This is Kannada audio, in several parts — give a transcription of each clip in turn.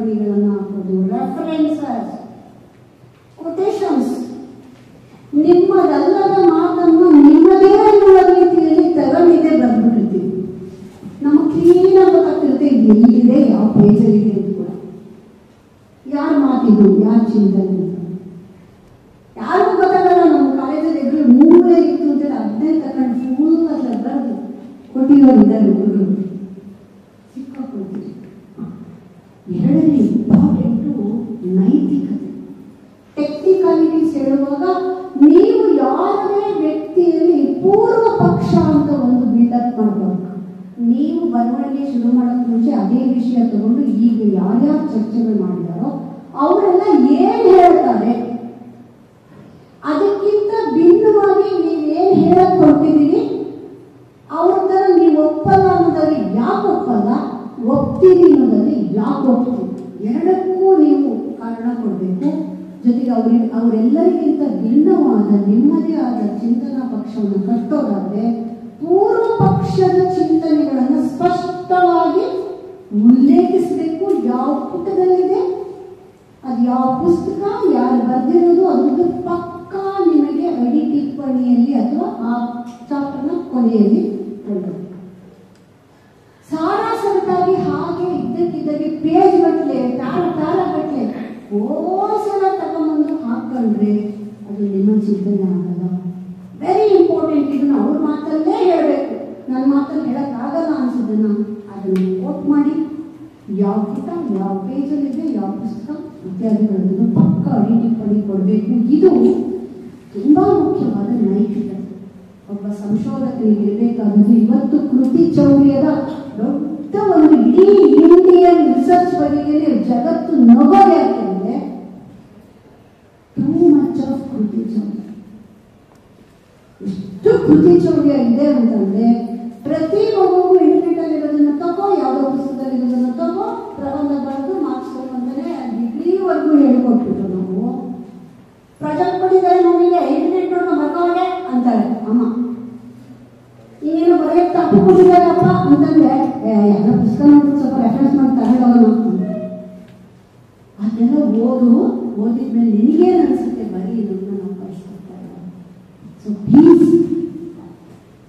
ಟಿಪ್ಪಣಿಗಳನ್ನು ಹಾಕೋದು, ರೆಫರೆನ್ಸಸ್, ಕೊಟೇಶನ್ಸ್, ನಿಮ್ಮದಲ್ಲದ ಮಾತನ್ನು ನಿಮ್ಮದೇ ಅನ್ನುವ ರೀತಿಯಲ್ಲಿ ತಗೊಂಡಿದೆ ಬಂದ್ಬಿಟ್ಟಿರ್ತೀವಿ. ನಮಗೆ ಕ್ಲೀನಾಗಿ ಗೊತ್ತಾಗ್ತಿರುತ್ತೆ ಎಲ್ಲಿದೆ, ಯಾವ ಪೇಜಲ್ಲಿದೆ ಅಂತ ಕೂಡ. ಯಾರ ಮಾತಿದು, ಯಾರ ಚಿಂತನೆ ಅಂತ ಯಾರಿಗೂ ಗೊತ್ತಾಗಲ್ಲ. ನಮ್ಮ ಕಾಲೇಜಲ್ಲಿ ಎದುರು ಮೂರೇ ಇತ್ತು ಅಂತೇಳಿ ಅದನ್ನೇ ತಗೊಂಡು ಫುಲ್ ಅಲ್ಲ ಬರೆದು ಕೊಟ್ಟಿರೋರಿದ್ದಾರೆ ಹುಡುಗರು. ಸಿಕ್ಕಾಕೊಳ್ತೀವಿ. ಎರಡನೇ ಇಂಪಾರ್ಟೆಂಟು ನೈತಿಕತೆ. ಟೆಕ್ನಿಕಾಲಿಟೀಸ್ ಹೇಳುವಾಗ ನೀವು ಯಾವುದೇ ವ್ಯಕ್ತಿಯಲ್ಲಿ ಪೂರ್ವ ಪಕ್ಷ ಅಂತ ಒಂದು ಬಿಲ್ಡಪ್ ಮಾಡಬೇಕು. ನೀವು ಬರವಣಿಗೆ ಶುರು ಮಾಡೋಕ್ಕೆ ಮುಂಚೆ ಅದೇ ವಿಷಯ ತಗೊಂಡು ಈಗ ಯಾರ್ಯಾರು ಚರ್ಚೆಗಳು ಮಾಡಿದಾರೋ ಅವರೆಲ್ಲ ಏನ್ ಹೇಳ್ತಾರೆ, ಅದಕ್ಕಿಂತ ಭಿನ್ನವಾಗಿ ನೀವೇನ್ ಹೇಳಕ್ ಹೊರಟಿದ್ದೀರಿ, ಅವ್ರ ತರ ನೀವು ಒಪ್ಪಲ್ಲ ಅನ್ನೋದಲ್ಲಿ ಯಾಕೆ ಒಪ್ಪಲ್ಲ, ಒಪ್ತೀರಿ ಅನ್ನೋದಲ್ಲಿ ಯಾಕೆ ಒಪ್ತೀರಿ, ಎರಡಕ್ಕೂ ನೀವು ಕಾರಣ ಕೊಡಬೇಕು. ಜೊತೆಗೆ ಅವರೆಲ್ಲರಿಗಿಂತ ಭಿನ್ನವಾದ ನಿಮ್ಮದೇ ಆದ ಚಿಂತನಾ ಪಕ್ಷವನ್ನು ಕಟ್ಟೋದಾದ್ರೆ ಪೂರ್ವ ಪಕ್ಷದ ಚಿಂತನೆಗಳನ್ನು ಸ್ಪಷ್ಟವಾಗಿ ಉಲ್ಲೇಖಿಸಬೇಕು. ಯಾವ ಪುಟದಲ್ಲಿದೆ, ಅದು ಯಾವ ಪುಸ್ತಕ, ಯಾರು ಬರೆದಿರೋದು, ಅದ್ರ ಪಕ್ಕಾ ನಿಮಗೆ ಅಡಿ ಟಿಪ್ಪಣಿಯಲ್ಲಿ ಅಥವಾ ಆ ಚಾಪ್ಟರ್ನ ಕೊನೆಯಲ್ಲಿ ಕೊಡಬೇಕು. ಸಾರಾಸಗಟಾಗಿ ಹಾಗೆ ಇದ್ದಕ್ಕಿದ್ದಾಗೆ ಪೇಜ್ ಗಟ್ಟಲೆ, ಪ್ಯಾರ ಗಟ್ಟಲೆ ಓಸಲ ತಗೊಂಬಂದು ಹಾಕೊಂಡ್ರೆ ಅದು ನಿಮ್ಮ ಚಿಂತನೆ ಆಗಲ್ಲ. Very important. ಇದನ್ನ ಅವ್ರ ಮಾತಲ್ಲೇ ಹೇಳಬೇಕು. ನನ್ನ ಮಾತಲ್ಲಿ ಹೇಳಕ್ಕಾಗಲ್ಲ ಅನ್ಸಿದ್ದನ್ನ ಅದನ್ನು ಕೋಟ್ ಮಾಡಿ ಯಾವ ಪುಟ, ಯಾವ ಪೇಜಲ್ಲಿದೆ, ಯಾವ ಪುಸ್ತಕ ಇತ್ಯಾದಿಗಳನ್ನು ಪಕ್ಕ ಅಡಿ ಟಿಪ್ಪಣಿ ಕೊಡಬೇಕು. ಇದು ತುಂಬಾ ಮುಖ್ಯವಾದ ನೈತಿಕತೆ. ಒಬ್ಬ ಸಂಶೋಧಕನಿಗೆ ಇರಬೇಕಾದದ್ದು ಇವತ್ತು ಕೃತಿ ಚೌರ್ಯದ ದೊಡ್ಡ ಒಂದು ಇಡೀ ಇಂಡಿಯನ್ ರಿಸರ್ಚ್ ಬಗೆಗೆ ಜಗತ್ತು ನಗೋದೆ ಯಾಕೆಂದ್ರೆ ಟೂ ಮಚ್ ಆಫ್ ಕೃತಿ ಚೌರ್ಯ. ಎಷ್ಟು ಕೃತಿ ಚೌರ್ಯ ಇದೆ ಅಂತಂದ್ರೆ ಪ್ರತಿ ಮಗುವು ಇಂಟರ್ನೆಟ್ ಅಲ್ಲಿ ಇರೋದನ್ನ ತಗೋ, ಯಾವುದೋ ಪುಸ್ತಕದಲ್ಲಿ ಇರೋದನ್ನ ತಗೋ, ಪ್ರಬಂಧ ಬರೆದು ಮಾರ್ಕ್ಸ್ ತಗೊಂಡ್ರೆ ಡಿಗ್ರಿವರೆಗೂ ಹೇಳ್ಕೊಟ್ಬಿಟ್ಟು ನಾವು ಪ್ರಾಜೆಕ್ಟ್ ಕೊಟ್ಟಿದ್ದಾರೆ ನಮಗೆ ಇಂಟರ್ನೆಟ್ ನೋಡ್ಕೊಂಡು ಬರ್ಕೊಂಡೆ ಅಂತಾರೆ ಅಮ್ಮ. ಇನ್ನೇನು ಬರೆಯಕ್ಕೆ ತಪ್ಪು ಕೊಟ್ಟಿದ್ದಾರೆ ಅಪ್ಪ ಅಂತಂದ್ರೆ ಎಲ್ಲ ಪುಸ್ತಕ ನೋಡ್ಬಿಟ್ಟು ಸ್ವಲ್ಪ ರೆಫರೆನ್ಸ್ ಮಾಡಿ ತಗೊಂಡವನು. ಅದೆಲ್ಲ ಓದಿದ್ಮೇಲೆ ನಿನಗೇನು ಅನಿಸುತ್ತೆ, ಬರೀ ಇದನ್ನ ನಾವು ಕಳಿಸ್ಕೊಡ್ತಾರೆ. So please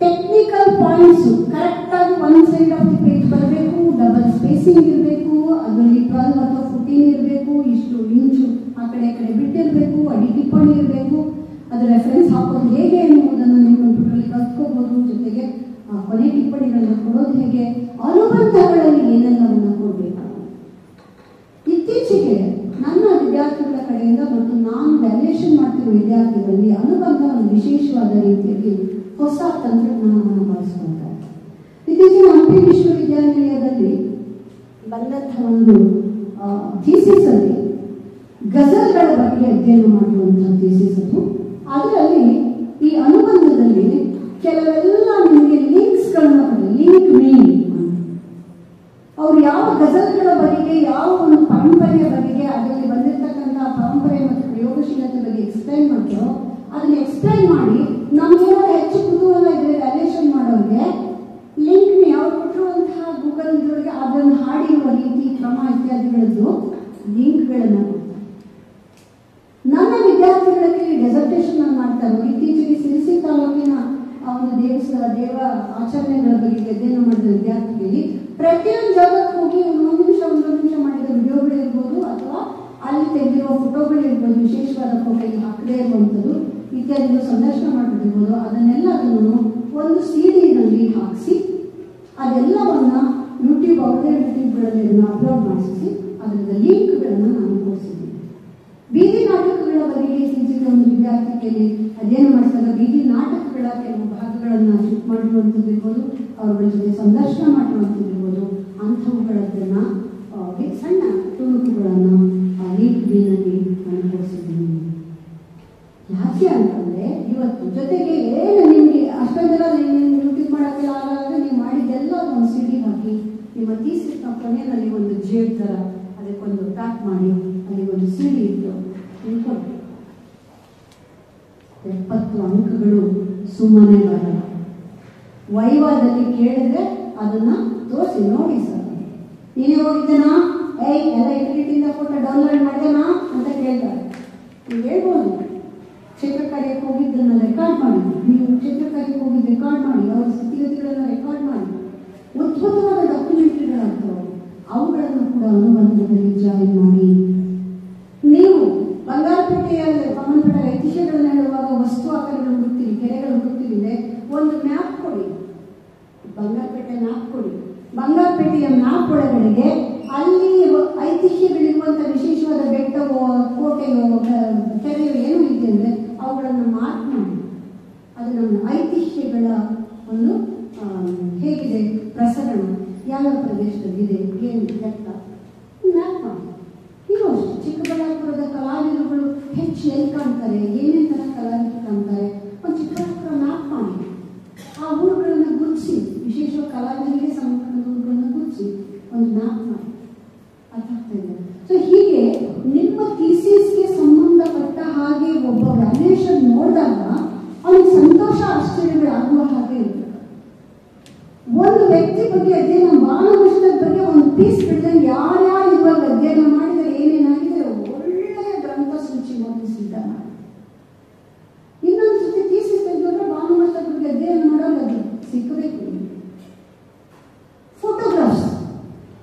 technical points correct ಆಗಿ one side of the page ಬರಬೇಕು, ಡಬಲ್ ಸ್ಪೇಸಿಂಗ್ ಇರಬೇಕು, ಅದರಲ್ಲಿ 12 ಅಥವಾ 14 ಇರಬೇಕು, ಇಷ್ಟು ಇಂಚು ಆ ಕಡೆ ಬಿಟ್ಟಿರಬೇಕು, ಅಡಿ ಟಿಪ್ಪಣಿ ಇರಬೇಕು, ಅದು ರೆಫರೆನ್ಸ್ ಹಾಕೋದು ಹೇಗೆ ಎನ್ನುವುದನ್ನು ನೀವು ಕಂಪ್ಯೂಟರಲ್ಲಿ ಕಲ್ತ್ಕೋಬಹುದು. ಜೊತೆಗೆ ಕೊನೆ ಟಿಪ್ಪಣಿಗಳನ್ನ ಕೊಡೋದು ಹೇಗೆ, ಅನುಬಂಧಗಳಲ್ಲಿ ಏನೆಲ್ಲವನ್ನ ಕೊಡಬೇಕು. ಇತ್ತೀಚೆಗೆ ನನ್ನ ವಿದ್ಯಾರ್ಥಿಗಳ ಕಡೆಯಿಂದ ಮತ್ತು ನಾನು ವ್ಯಾಲ್ಯೂಯೇಷನ್ ಮಾಡ್ತಿರುವ ವಿದ್ಯಾರ್ಥಿಗಳಲ್ಲಿ ಅನುಬಂಧ ಒಂದು ವಿಶೇಷವಾದ ರೀತಿಯಲ್ಲಿ ಹೊಸ ತಂತ್ರಜ್ಞಾನವನ್ನು ಬಳಸ್ಕೊಳ್ತಾರೆ. ಇತ್ತೀಚಿನ ಹಂಪಿ ವಿಶ್ವವಿದ್ಯಾನಿಲಯದಲ್ಲಿ ಬಂದಂತಹ ಒಂದು ಥೀಸಿಸ್ ಅಲ್ಲಿ ಗಜಲ್ಗಳ ಬಗ್ಗೆ ಅಧ್ಯಯನ ಮಾಡಿರುವಂತಹ ಥೀಸಿಸ್ ಅದು. ಅದರಲ್ಲಿ ಈ ಅನುಬಂಧದಲ್ಲಿ ಕೆಲವೆಲ್ಲ ನಿಮಗೆ ಲಿಂಕ್ಸ್ಗಳನ್ನ ಲಿಂಕ್ ಮೀನ್ ಅವ್ರು ಯಾವ ಗಜಲ್ಗಳ ಬಗೆಗೆ, ಯಾವ ಒಂದು ಪರಂಪರೆಯ ಬಗೆಗೆ, ಅದರಲ್ಲಿ ಬಂದಿರತಕ್ಕಂತಹ ಪರಂಪರೆ ಮತ್ತು ಪ್ರಯೋಗಶೀಲತೆ ಬಗ್ಗೆ ಎಕ್ಸ್ಪ್ಲೈನ್ ಮಾಡ್ತಾರೋ ಅದನ್ನ ಎಕ್ಸ್ಪ್ಲೈನ್ ಮಾಡಿ ನಮ್ಗೇನೋ ಹೆಚ್ಚು ಕುತೂಹಲ ಇದ್ರೆ ವ್ಯಾಲ್ಯೂಯೇಷನ್ ಮಾಡೋರಿಗೆ ಲಿಂಕ್ ಮೀ ಅವ್ರು ಕೊಟ್ಟಿರುವಂತಹ ಗೂಗಲ್ ಇದ್ರೊಳಗೆ ಅದನ್ನು ಹಾಡಿರುವ ರೀತಿ, ಕ್ರಮ ಇತ್ಯಾದಿಗಳದ್ದು ಲಿಂಕ್ಗಳನ್ನು ಕೊಡ್ತಾರೆ. ನನ್ನ ವಿದ್ಯಾರ್ಥಿಗಳಿಗೆ ಡೆಸರ್ಟೇಷನ್ ಅನ್ನು ಮಾಡ್ತಾರೆ. ಇತ್ತೀಚೆಗೆ ಸಿರಿಸಿ ತಾಲೂಕಿನ ಒಂದು ದೇವ ಆಚರಣೆಗಳ ಬಗ್ಗೆ ಅಧ್ಯಯನ ಮಾಡಿದ ವಿದ್ಯಾರ್ಥಿಗಳಿಗೆ ಪ್ರತಿಯೊಂದು ಜಾಗಕ್ಕೆ ಹೋಗಿ ಒಂದು ನಿಮಿಷ ಮಾಡಿದ ವಿಡಿಯೋಗಳಿರ್ಬೋದು ಅಥವಾ ಅಲ್ಲಿ ತೆಗೆದಿರುವ ಫೋಟೋಗಳಿರ್ಬೋದು, ವಿಶೇಷವಾದ ಫೋಟೋ ಹಾಕದೇ ಇರುವಂಥದ್ದು ಇತ್ಯಾದಿಗಳು ಸಂದರ್ಶನ ಮಾಡಿರ್ಬೋದು. ಅದನ್ನೆಲ್ಲದನ್ನು ಒಂದು CD-ನಲ್ಲಿ ಹಾಕಿಸಿ ಅದೆಲ್ಲವನ್ನ ಯೂಟ್ಯೂಬ್ಗಳಲ್ಲಿ ಅಪ್ಲೋಡ್ ಮಾಡಿಸಿ ಅದರಿಂದ ಲಿಂಕ್ಗಳನ್ನು ನಾನು ಕೊಡಿಸಿದ್ದೀನಿ. ಬೀದಿ ನಾಟಕಗಳ ಬಗ್ಗೆ ಇತ್ತೀಚೆಗೆ ಒಂದು ವಿದ್ಯಾರ್ಥಿಗೆ ಅಧ್ಯಯನ ಮಾಡಿಸಿದಾಗ ಬೀದಿ ನಾಟಕಗಳ ಕೆಲವು ಭಾಗಗಳನ್ನು ಶೂಟ್ ಮಾಡಿರುವಂಥದ್ದು ಇರ್ಬೋದು, ಅವರುಗಳ ಜೊತೆ ಸಂದರ್ಶನ ಮಾಡಿರುವಂಥದ್ದು ಇರ್ಬೋದು, ಅಂಥವುಗಳನ್ನ ಸಣ್ಣ ತುಣುಕುಗಳನ್ನು ಲಿಂಕ್ ಬೀನಲ್ಲಿ ನಾನು ಕೊಡಿಸಿದ್ದೀನಿ. ಯಾಕೆ ಅಂತಂದ್ರೆ ಇವತ್ತು ಜೊತೆಗೆ ಏನು ನಿಮಗೆ ಅಷ್ಟೊಂದೆಲ್ಲ ಯೂಟ್ಯೂಬ್ ಮಾಡೋಕ್ಕೆಲ್ಲ ಆಗಲ್ಲ, ನೀವು ಮಾಡಿದ್ದೆಲ್ಲ ಒಂದು CD ಹಾಕಿ ನಿಮ್ಮ ಥೀಸಿಸ್ನ ಕೊನೆಯಲ್ಲಿ ಒಂದು ಜೇಬ್ ಥರ ಅದಕ್ಕೊಂದು ಪ್ಯಾಕ್ ಮಾಡಿ ಅಲ್ಲಿ ಒಂದು CD ಇಟ್ಟು ತಿಳ್ಕೊಳ್ಬೇಕು. 70 ಅಂಕಗಳು ಸುಮ್ಮನೆ ಬರಲ್ಲ. ವೈವಾದಲ್ಲಿ ಕೇಳಿದ್ರೆ ಅದನ್ನ ತೋರಿಸಿ ನೋಡಿ ಸರ್ ನೀನೇ ಹೋಗಿದ್ದೇನಾ, ಎಲ್ಲ ಇಟ್ಟಿದ್ದೀನಿ ಜಾಯಿನ್ ಮಾಡಿ. ನೀವು ಬಂಗಾರಪೇಟೆಯಲ್ಲಿ ಸಂಬಂಧಪಟ್ಟ ಐತಿಹ್ಯಗಳನ್ನ ಹೇಳುವಾಗ ವಸ್ತು ಆಕಾರಗಳು ಹುಡುಕ್ತೀವಿ, ಕೆರೆಗಳು ಹುಡುಕ್ತೀವಿ, ಒಂದು ಮ್ಯಾಪ್ ಕೊಡಿ, ಬಂಗಾರಪೇಟೆ ಮ್ಯಾಪ್ ಕೊಡಿ. ಬಂಗಾರಪೇಟೆಯ ಮ್ಯಾಪ್ ಒಳಗಡೆಗೆ ಅಲ್ಲಿ ಐತಿಹ್ಯಗಳಿರುವಂಥ ವಿಶೇಷವಾದ ಬೆಟ್ಟವೋ ಕೋಟೆಯೋ ಕೆರೆಯೋ ಏನು ಇದೆ ಅಂದರೆ ಅವುಗಳನ್ನು ಮಾರ್ಕ್ ಮಾಡಿ. ಅದು ನಮ್ಮ ಐತಿಹ್ಯಗಳ ಒಂದು ಹೇಗಿದೆ ಪ್ರಸರಣ, ಯಾವ ಪ್ರದೇಶದಲ್ಲಿದೆ, ಏನು ಲೆಕ್ಕ ಮ್ಯಾಪ್ ಮಾಡಿ. ಇದು ಅಷ್ಟು ಚಿಕ್ಕಬಳ್ಳಾಪುರದ ಕಲಾವಿದರುಗಳು ಹೆಚ್ಚು ಎಲ್ಲಿ ಕಾಣ್ತಾರೆ, ಏನೇನು ಥರ ಕಲಾವಿದರು ಕಾಣ್ತಾರೆ, ಒಂದು ಚಿಕ್ಕಬಳ್ಳಾಪುರ ಮ್ಯಾಪ್ ಮಾಡಿ. ಆ ಊರುಗಳನ್ನು ಗುರುತಿಸಿ, ವಿಶೇಷವಾಗಿ ಕಲಾವಿದರಿಗೆ ಸಂಬಂಧಪಟ್ಟ ಊರುಗಳನ್ನು ಗುರುತಿಸಿ ಒಂದು ಮ್ಯಾಪ್ ಮಾಡಿ. ಅರ್ಥ ಆಗ್ತಾ ಇದೆ? ಸೊ ಹೀಗೆ ನಿಮ್ಮ ಥೀಸಿಸ್ಗೆ ಸಂಬಂಧಪಟ್ಟ ಹಾಗೆ ಒಬ್ಬ ವ್ಯಾಲ್ಯೂಯೇಷನ್ ನೋಡಿದಾಗ ಅವನಿಗೆ ಸಂತೋಷ ಆಶ್ಚರ್ಯಗಳಾಗುವ ಹಾಗೆ ಇರ್ತದೆ. ಒಂದು ವ್ಯಕ್ತಿ ಬಗ್ಗೆ ಅಧ್ಯಯನ, ಮಾನವಷ್ಟದ ಬಗ್ಗೆ ಒಂದು ಪೀಸ್ ಬಿಡ್ದಂಗೆ ಯಾರ್ಯಾರು ಇವಾಗ ಅಧ್ಯಯನ ಮಾಡಿದರೆ ಏನೇನಾಗಿದೆ ಒಳ್ಳೆಯ ಗ್ರಂಥ ಸೂಚಿ ಮಾಡಿ ಸಿದ್ಧ ಮಾಡಿ. ಇನ್ನೊಂದು ಸತಿ ಥೀಸಿಸ್ ತೆಗೆದ್ರೆ ಮಾನವಷ್ಟದ ಬಗ್ಗೆ ಅಧ್ಯಯನ ಮಾಡೋದು ಅದು ಸಿಕ್ಕಬೇಕು. ಫೋಟೋಗ್ರಾಫ್ಸ್,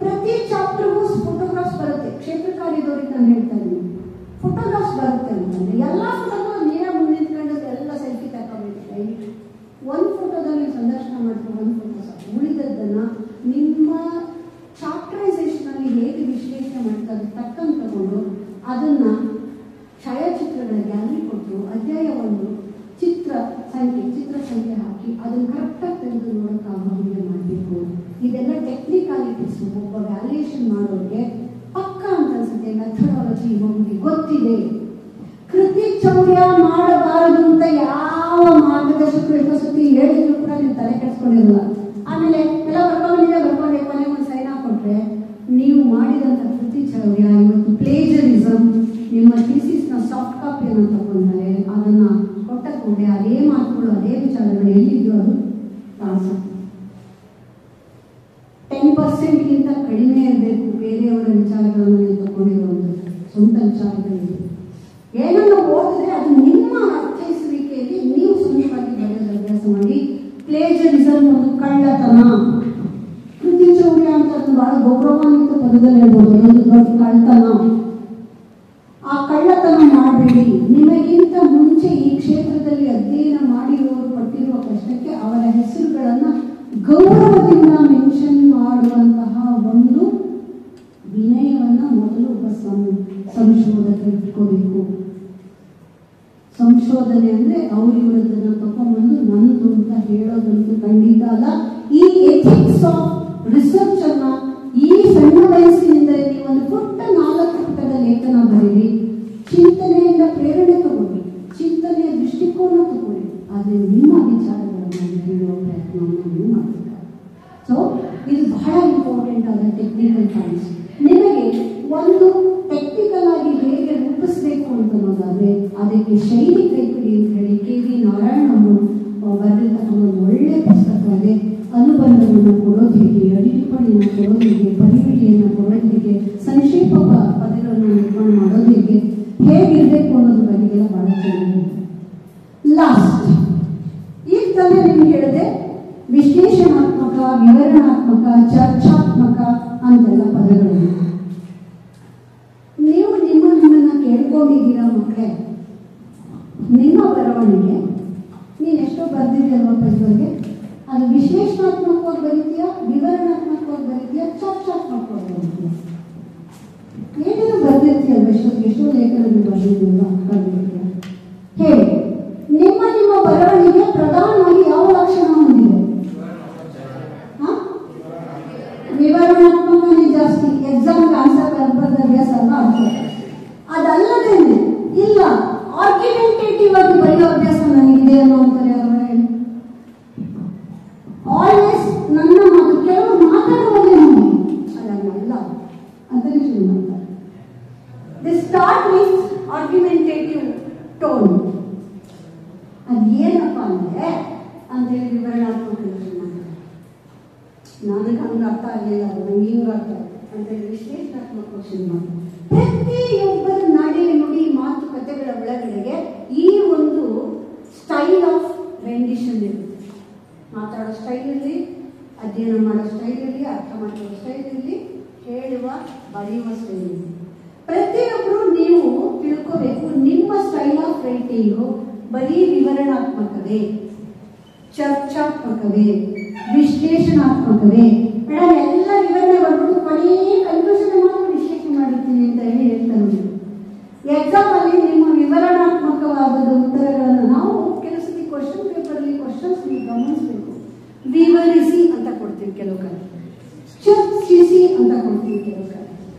ಪ್ರತಿ ಚಾಪ್ಟರ್ಗೂ ಫೋಟೋಗ್ರಾಫ್ಸ್ ಬರುತ್ತೆ. ಕ್ಷೇತ್ರ ಕಾರ್ಯದವ್ರಿಗೆ ನಾನು ಹೇಳ್ತಾ ಇದ್ದೀನಿ, ಫೋಟೋಗ್ರಾಫ್ಸ್ ಬರುತ್ತೆ ಅಂತಂದ್ರೆ ಎಲ್ಲ ಫೋಟೋಗೂ ನೀವೇ ಮುಂದೆ ನಿಂತ್ಕೊಂಡು ಎಲ್ಲ ಸೆಲ್ಫಿ ತಗೋಬೇಕು. ದಯವಿಟ್ಟು ಒಂದು ಫೋಟೋದಲ್ಲಿ ಸಂದರ್ಶನ ಮಾಡ್ತೀವಿ, ಒಂದು ಫೋಟೋ ಸಾಕು. ಉಳಿದದ್ದನ್ನ ನಿಮ್ಮ ಚಾಪ್ಟರೈಸೇಷನ್ ಅಲ್ಲಿ ಹೇಗೆ ವಿಶ್ಲೇಷಣೆ ಮಾಡ್ತಾರೆ ತಕ್ಕಂತ ತಗೊಂಡು ಅದನ್ನ ಛಾಯಾಚಿತ್ರಗಳ ಗ್ಯಾಲರಿ ಕೊಟ್ಟು ಅಧ್ಯಾಯ ಒಂದು ಚಿತ್ರ ಸಂಖ್ಯೆ ಹಾಕಿ ಅದನ್ನು ಕರೆಕ್ಟಾಗಿ ತೆಗೆದು ನೋಡೋಕ್ಕಾಗೋಂಗೆ ಮಾಡಬೇಕು. ಇದೆಲ್ಲ ಟೆಕ್ನಿಕಾಲಿಟೀಸ್ ಒಬ್ಬ ವ್ಯಾಲ್ಯೂಯೇಷನ್ ಮಾಡೋರಿಗೆ ಪಕ್ಕ ಅಂತ ಅನ್ಸುತ್ತೆ. ಮೆಥಡಾಲಜಿ ಒಬ್ಬರಿಗೆ ಗೊತ್ತಿದೆ. ಕೃತಿ ಚೌರ್ಯ ಮಾಡಬಾರದು ಅಂತ ಯಾವ ಮಾರ್ಗದರ್ಶಕರು ಎಷ್ಟೋ ಸತಿ ಹೇಳಿದ್ರು ಕೂಡ ನೀವು ತಲೆ ಕೆಡಿಸ್ಕೊಂಡಿರಲ್ಲ. ಆಮೇಲೆ ಎಲ್ಲ ಬರ್ಕೊಂಡೆ ಕೊನೆಗೆ ಒಂದು ಸೈನ್ ಹಾಕೊಟ್ರೆ ನೀವು ಮಾಡಿದಂಥ ಕೃತಿ ಚೌರ್ಯ ಇವತ್ತು ಪ್ಲೇಜರಿಸಮ್. ನಿಮ್ಮ ಥೀಸಿಸ್ನ ಸಾಫ್ಟ್ ಕಾಪಿಯನ್ನು ತಗೊಂಡ್ರೆ ಅದನ್ನ ಕೊಟ್ಟಕೊಂಡೆ ಅದೇ ಮಾತುಗಳು ಅದೇ ವಿಚಾರಗಳು ಎಲ್ಲಿದೆಯೋ ಅದು ತ್ರಾಸ. 10% ಕಡಿಮೆ ಇರಬೇಕು ಬೇರೆಯವರ ವಿಚಾರಗಳನ್ನು ತಗೊಂಡಿರುವಂಥದ್ದು. ಸ್ವಂತ ವಿಚಾರಗಳಿದೆ. ಏನನ್ನು ಓದಿದ್ರೆ ಅದು ನಿಮ್ಮ ಅರ್ಥೈಸುವಿಕೆಯಲ್ಲಿ ನೀವು ಸ್ವಂತವಾಗಿ ಬರೆಯೋದು ಅಭ್ಯಾಸ ಮಾಡಿ. ಪ್ಲೇಜರಿಸಮ್ ಒಂದು ಕಳ್ಳತನ, ಕೃತಿ ಚೌರ್ಯ ಅಂತ ಬಹಳ ಗೌರವಾನ್ವಿತ ಪದದಲ್ಲಿ ಹೇಳ್ಬೋದು, ಅದೊಂದು ದೊಡ್ಡ ಕಳ್ಳತನ. ಆ ಕಳ್ಳತನ ಮಾಡಬೇಡಿ. ನಿಮಗಿಂತ ಮುಂಚೆ ಈ ಕ್ಷೇತ್ರದಲ್ಲಿ ಅಧ್ಯಯನ ಮಾಡಿರುವವರು ಪಟ್ಟಿರುವ ಕಷ್ಟಕ್ಕೆ ಅವರ ಹೆಸರುಗಳನ್ನ ಗೌರವದಿಂದ ಮೆನ್ಷನ್ ಮಾಡುವಂತಹ ಒಂದು ವಿನಯವನ್ನ ಮೊದಲು ಒಬ್ಬ ಸಂಶೋಧಕ ಇಟ್ಕೋಬೇಕು. ಸಂಶೋಧನೆ ಅಂದ್ರೆ ಅವರಿವರದನ್ನ ತಗೊಂಡ್ಬಂದು ನಂದು ಅಂತ ಹೇಳೋದಂತೂ ಖಂಡಿತ ಅಲ್ಲ. ಈ ಎಥಿಕ್ಸ್ ಆಫ್ ರಿಸರ್ಚ್ ಅನ್ನ ಈ ಸಣ್ಣ ವಯಸ್ಸಿನಿಂದ ನೀವು ಒಂದು ಪುಟ್ಟ 4 ಪುಟದ ಲೇಖನ ಬರೀರಿ. ಚಿಂತನೆಯಿಂದ ಪ್ರೇರಣೆ ತಗೊಳ್ಳಿ, ಚಿಂತನೆಯ ದೃಷ್ಟಿಕೋನ ತಗೊಳ್ಳಿ, ಆದ್ರೆ ನಿಮ್ಮ ವಿಚಾರಗಳನ್ನು ಹೇಳುವ ಪ್ರಯತ್ನವನ್ನು ನೀವು ಮಾಡಬೇಕಾಗುತ್ತೆ. ಸೊ ಇದು ಬಹಳ ಇಂಪಾರ್ಟೆಂಟ್ ಆದ ಟೆಕ್ನಿಕಲ್ ಪಾಯಿಂಟ್ಸ್. ನಿಮಗೆ ಒಂದು ಟೆಕ್ನಿಕಲ್ ಆಗಿ ಹೇಗೆ ರೂಪಿಸಬೇಕು ಅಂತ ಅನ್ನೋದಾದ್ರೆ ಅದಕ್ಕೆ ಶೈಲಿ ಕೈಪಿಡಿ ಅಂತ ಹೇಳಿ KV ನಾರಾಯಣ್ ಅವರು ಬರೆದಿರ್ತಕ್ಕಂಥ ಒಂದು ಒಳ್ಳೆಯ ಪುಸ್ತಕ ಇದೆ. ಅನುಬಂಧವನ್ನು ಕೊಡೋದು ಹೇಗೆ, ಅಡಿಟಿಪ್ಪಣಿಯನ್ನು ಕೊಡೋದು ಹೇಗೆ, ಪರಿವಿಡಿಯನ್ನು ಕೊಡೋದು ಹೇಗೆ, ಸಂಕ್ಷೇಪ ಪದಗಳನ್ನು ನಿರ್ಮಾಣ ಮಾಡೋದು ಹೇಗಿರಬೇಕು ಅನ್ನೋದ್ರ ಬಗ್ಗೆಲ್ಲ ಬಹಳ ಚೆನ್ನಾಗಿದೆ. ಲಾಸ್ಟ್ ಈಗ ತಾನೇ ನಿಮ್ಗೆ ಹೇಳಿದೆ ವಿಶ್ಲೇಷಣಾತ್ಮಕ, ವಿವರಣಾತ್ಮಕ, ಚರ್ಚಾತ್ಮಕ ಅಂತೆಲ್ಲ ಪದಗಳು. ನೀವು ನಿಮ್ಮನ್ನ ಕೇಳ್ಕೊಂಡಿದ್ದೀರಾ ಮಕ್ಕಳೇ? ನಿಮ್ಮ ಬರವಣಿಗೆ ನೀನು ಎಷ್ಟೋ ಬರ್ದಿದ್ಯಲ್ವ ಪದಗಳಿಗೆ, ಅದು ವಿಶ್ಲೇಷಣಾತ್ಮಕವಾಗಿ ಬರೀತೀಯಾ, ವಿವರಣಾತ್ಮಕವಾಗಿ ಬರೀತೀಯಾ, ಚರ್ಚಾತ್ಮಕವಾಗಿ ಬರೀತೀಯಾ? ಏನೇನು ಬರ್ದಿರ್ತೀಯಲ್ವ? ಎಷ್ಟೋ ಲೇಖನಗಳು ಬರ್ದಿದ್ದೀಲ್ವಾ? ಹೇಳಿ, ನಿಮ್ಮ ಬರವಣಿಗೆ ಪ್ರಧಾನವಾಗಿ ಯಾವ ಲಕ್ಷಣ ಹೊಂದಿದೆ? ವಿವರಣಾತ್ಮಕನೇ ಜಾಸ್ತಿ. ಎಕ್ಸಾಮ್ಗೆ ಆನ್ಸರ್ ಬರೆದ ಅಭ್ಯಾಸ ಅಲ್ಲ ಅರ್ಥ. ಅದಲ್ಲದೇನೆ ಇಲ್ಲ ಆರ್ಗ್ಯುಮೆಂಟೇಟಿವ್ ಆಗಿ ಬರೆಯೋ ಅಭ್ಯಾಸ ನನಗಿದೆ ಅನ್ನೋ ಅಂತಾರೆ ಅವರು. ಹೇಳಿ, ಆಲ್ವೇಸ್ ನನ್ನ ಮಾತು ಕೆಲವರು ಮಾತಾಡುವುದೇ ನೋಡಿ ಅದಲ್ಲ ಅಂತಲೇ ಶುರು ಮಾಡ್ತಾರೆ. The start with argumentative tone. ಅದೇನಪ್ಪ ಅಂದ್ರೆ ಅಂತೇಳಿ ವಿವರಣಾತ್ಮಕ ನನಗೆ ಹಂಗೆ ಅರ್ಥ ಆಗಲಿಲ್ಲ, ನಂಗೆ ಹಿಂಗೆ ಅರ್ಥ ಅಂತೇಳಿ ವಿಶ್ಲೇಷಣಾತ್ಮಕ ಶುರು ಮಾಡ್ತಾರೆ. ಪ್ರತಿಯೊಬ್ಬರ ನಡೆ ನುಡಿ ಮಾತುಕತೆಗಳ ಒಳಗಡೆಗೆ ಈ ಒಂದು ಸ್ಟೈಲ್ ಆಫ್ ರೆಂಡಿಷನ್ ಇರುತ್ತೆ. ಮಾತಾಡೋ ಸ್ಟೈಲ್ ಇರಲಿ, ಅಧ್ಯಯನ ಮಾಡೋ ಸ್ಟೈಲ್ ಇರಲಿ, ಅರ್ಥ ಮಾಡ್ಕೊಳ್ಳೋ ಸ್ಟೈಲ್ ಇರಲಿ, ಹೇಳುವ ಬರೆಯುವ ಸ್ಟೈಲ್ ಹೇಳ್ತೀನಿ. ಪ್ರತಿಯೊಬ್ಬರು ನೀವು ತಿಳ್ಕೋಬೇಕು, ನಿಮ್ಮ ಸ್ಟೈಲ್ ಆಫ್ ರೈಟಿಂಗು ಬರೀ ವಿವರಣಾತ್ಮಕವೇ, ಚರ್ಚಾತ್ಮಕವೇ, ವಿಶ್ಲೇಷಣಾತ್ಮಕವೇ? ಮೇಡಮ್ ಎಲ್ಲ ವಿವರಣೆ ಬರ್ಬಿಟ್ಟು ಕೊನೆಯೇ ಕನ್ಕ್ಲೂಷನ್ ಮಾತ್ರ ವಿಶ್ಲೇಷಣೆ ಮಾಡಿರ್ತೀನಿ ಅಂತ ಹೇಳ್ತಾರೆ. ಎಕ್ಸಾಮ್ ಅಲ್ಲಿ ನಿಮ್ಮ ವಿವರಣಾತ್ಮಕವಾದ ಉತ್ತರಗಳನ್ನು ನಾವು ಕೆಲಸಕ್ಕೆ ಕ್ವಶನ್ ಪೇಪರ್ ಅಲ್ಲಿ ಕ್ವಶನ್ಸ್ ನೀವು ಗಮನಿಸಬೇಕು. ವಿವರಿಸಿ ಅಂತ ಕೊಡ್ತೀವಿ ಕೆಲವು ಕಡೆ, ಚರ್ಚಿಸಿ ಅಂತ ಕೊಡ್ತೀವಿ ಕೆಲವು ಕಡೆ,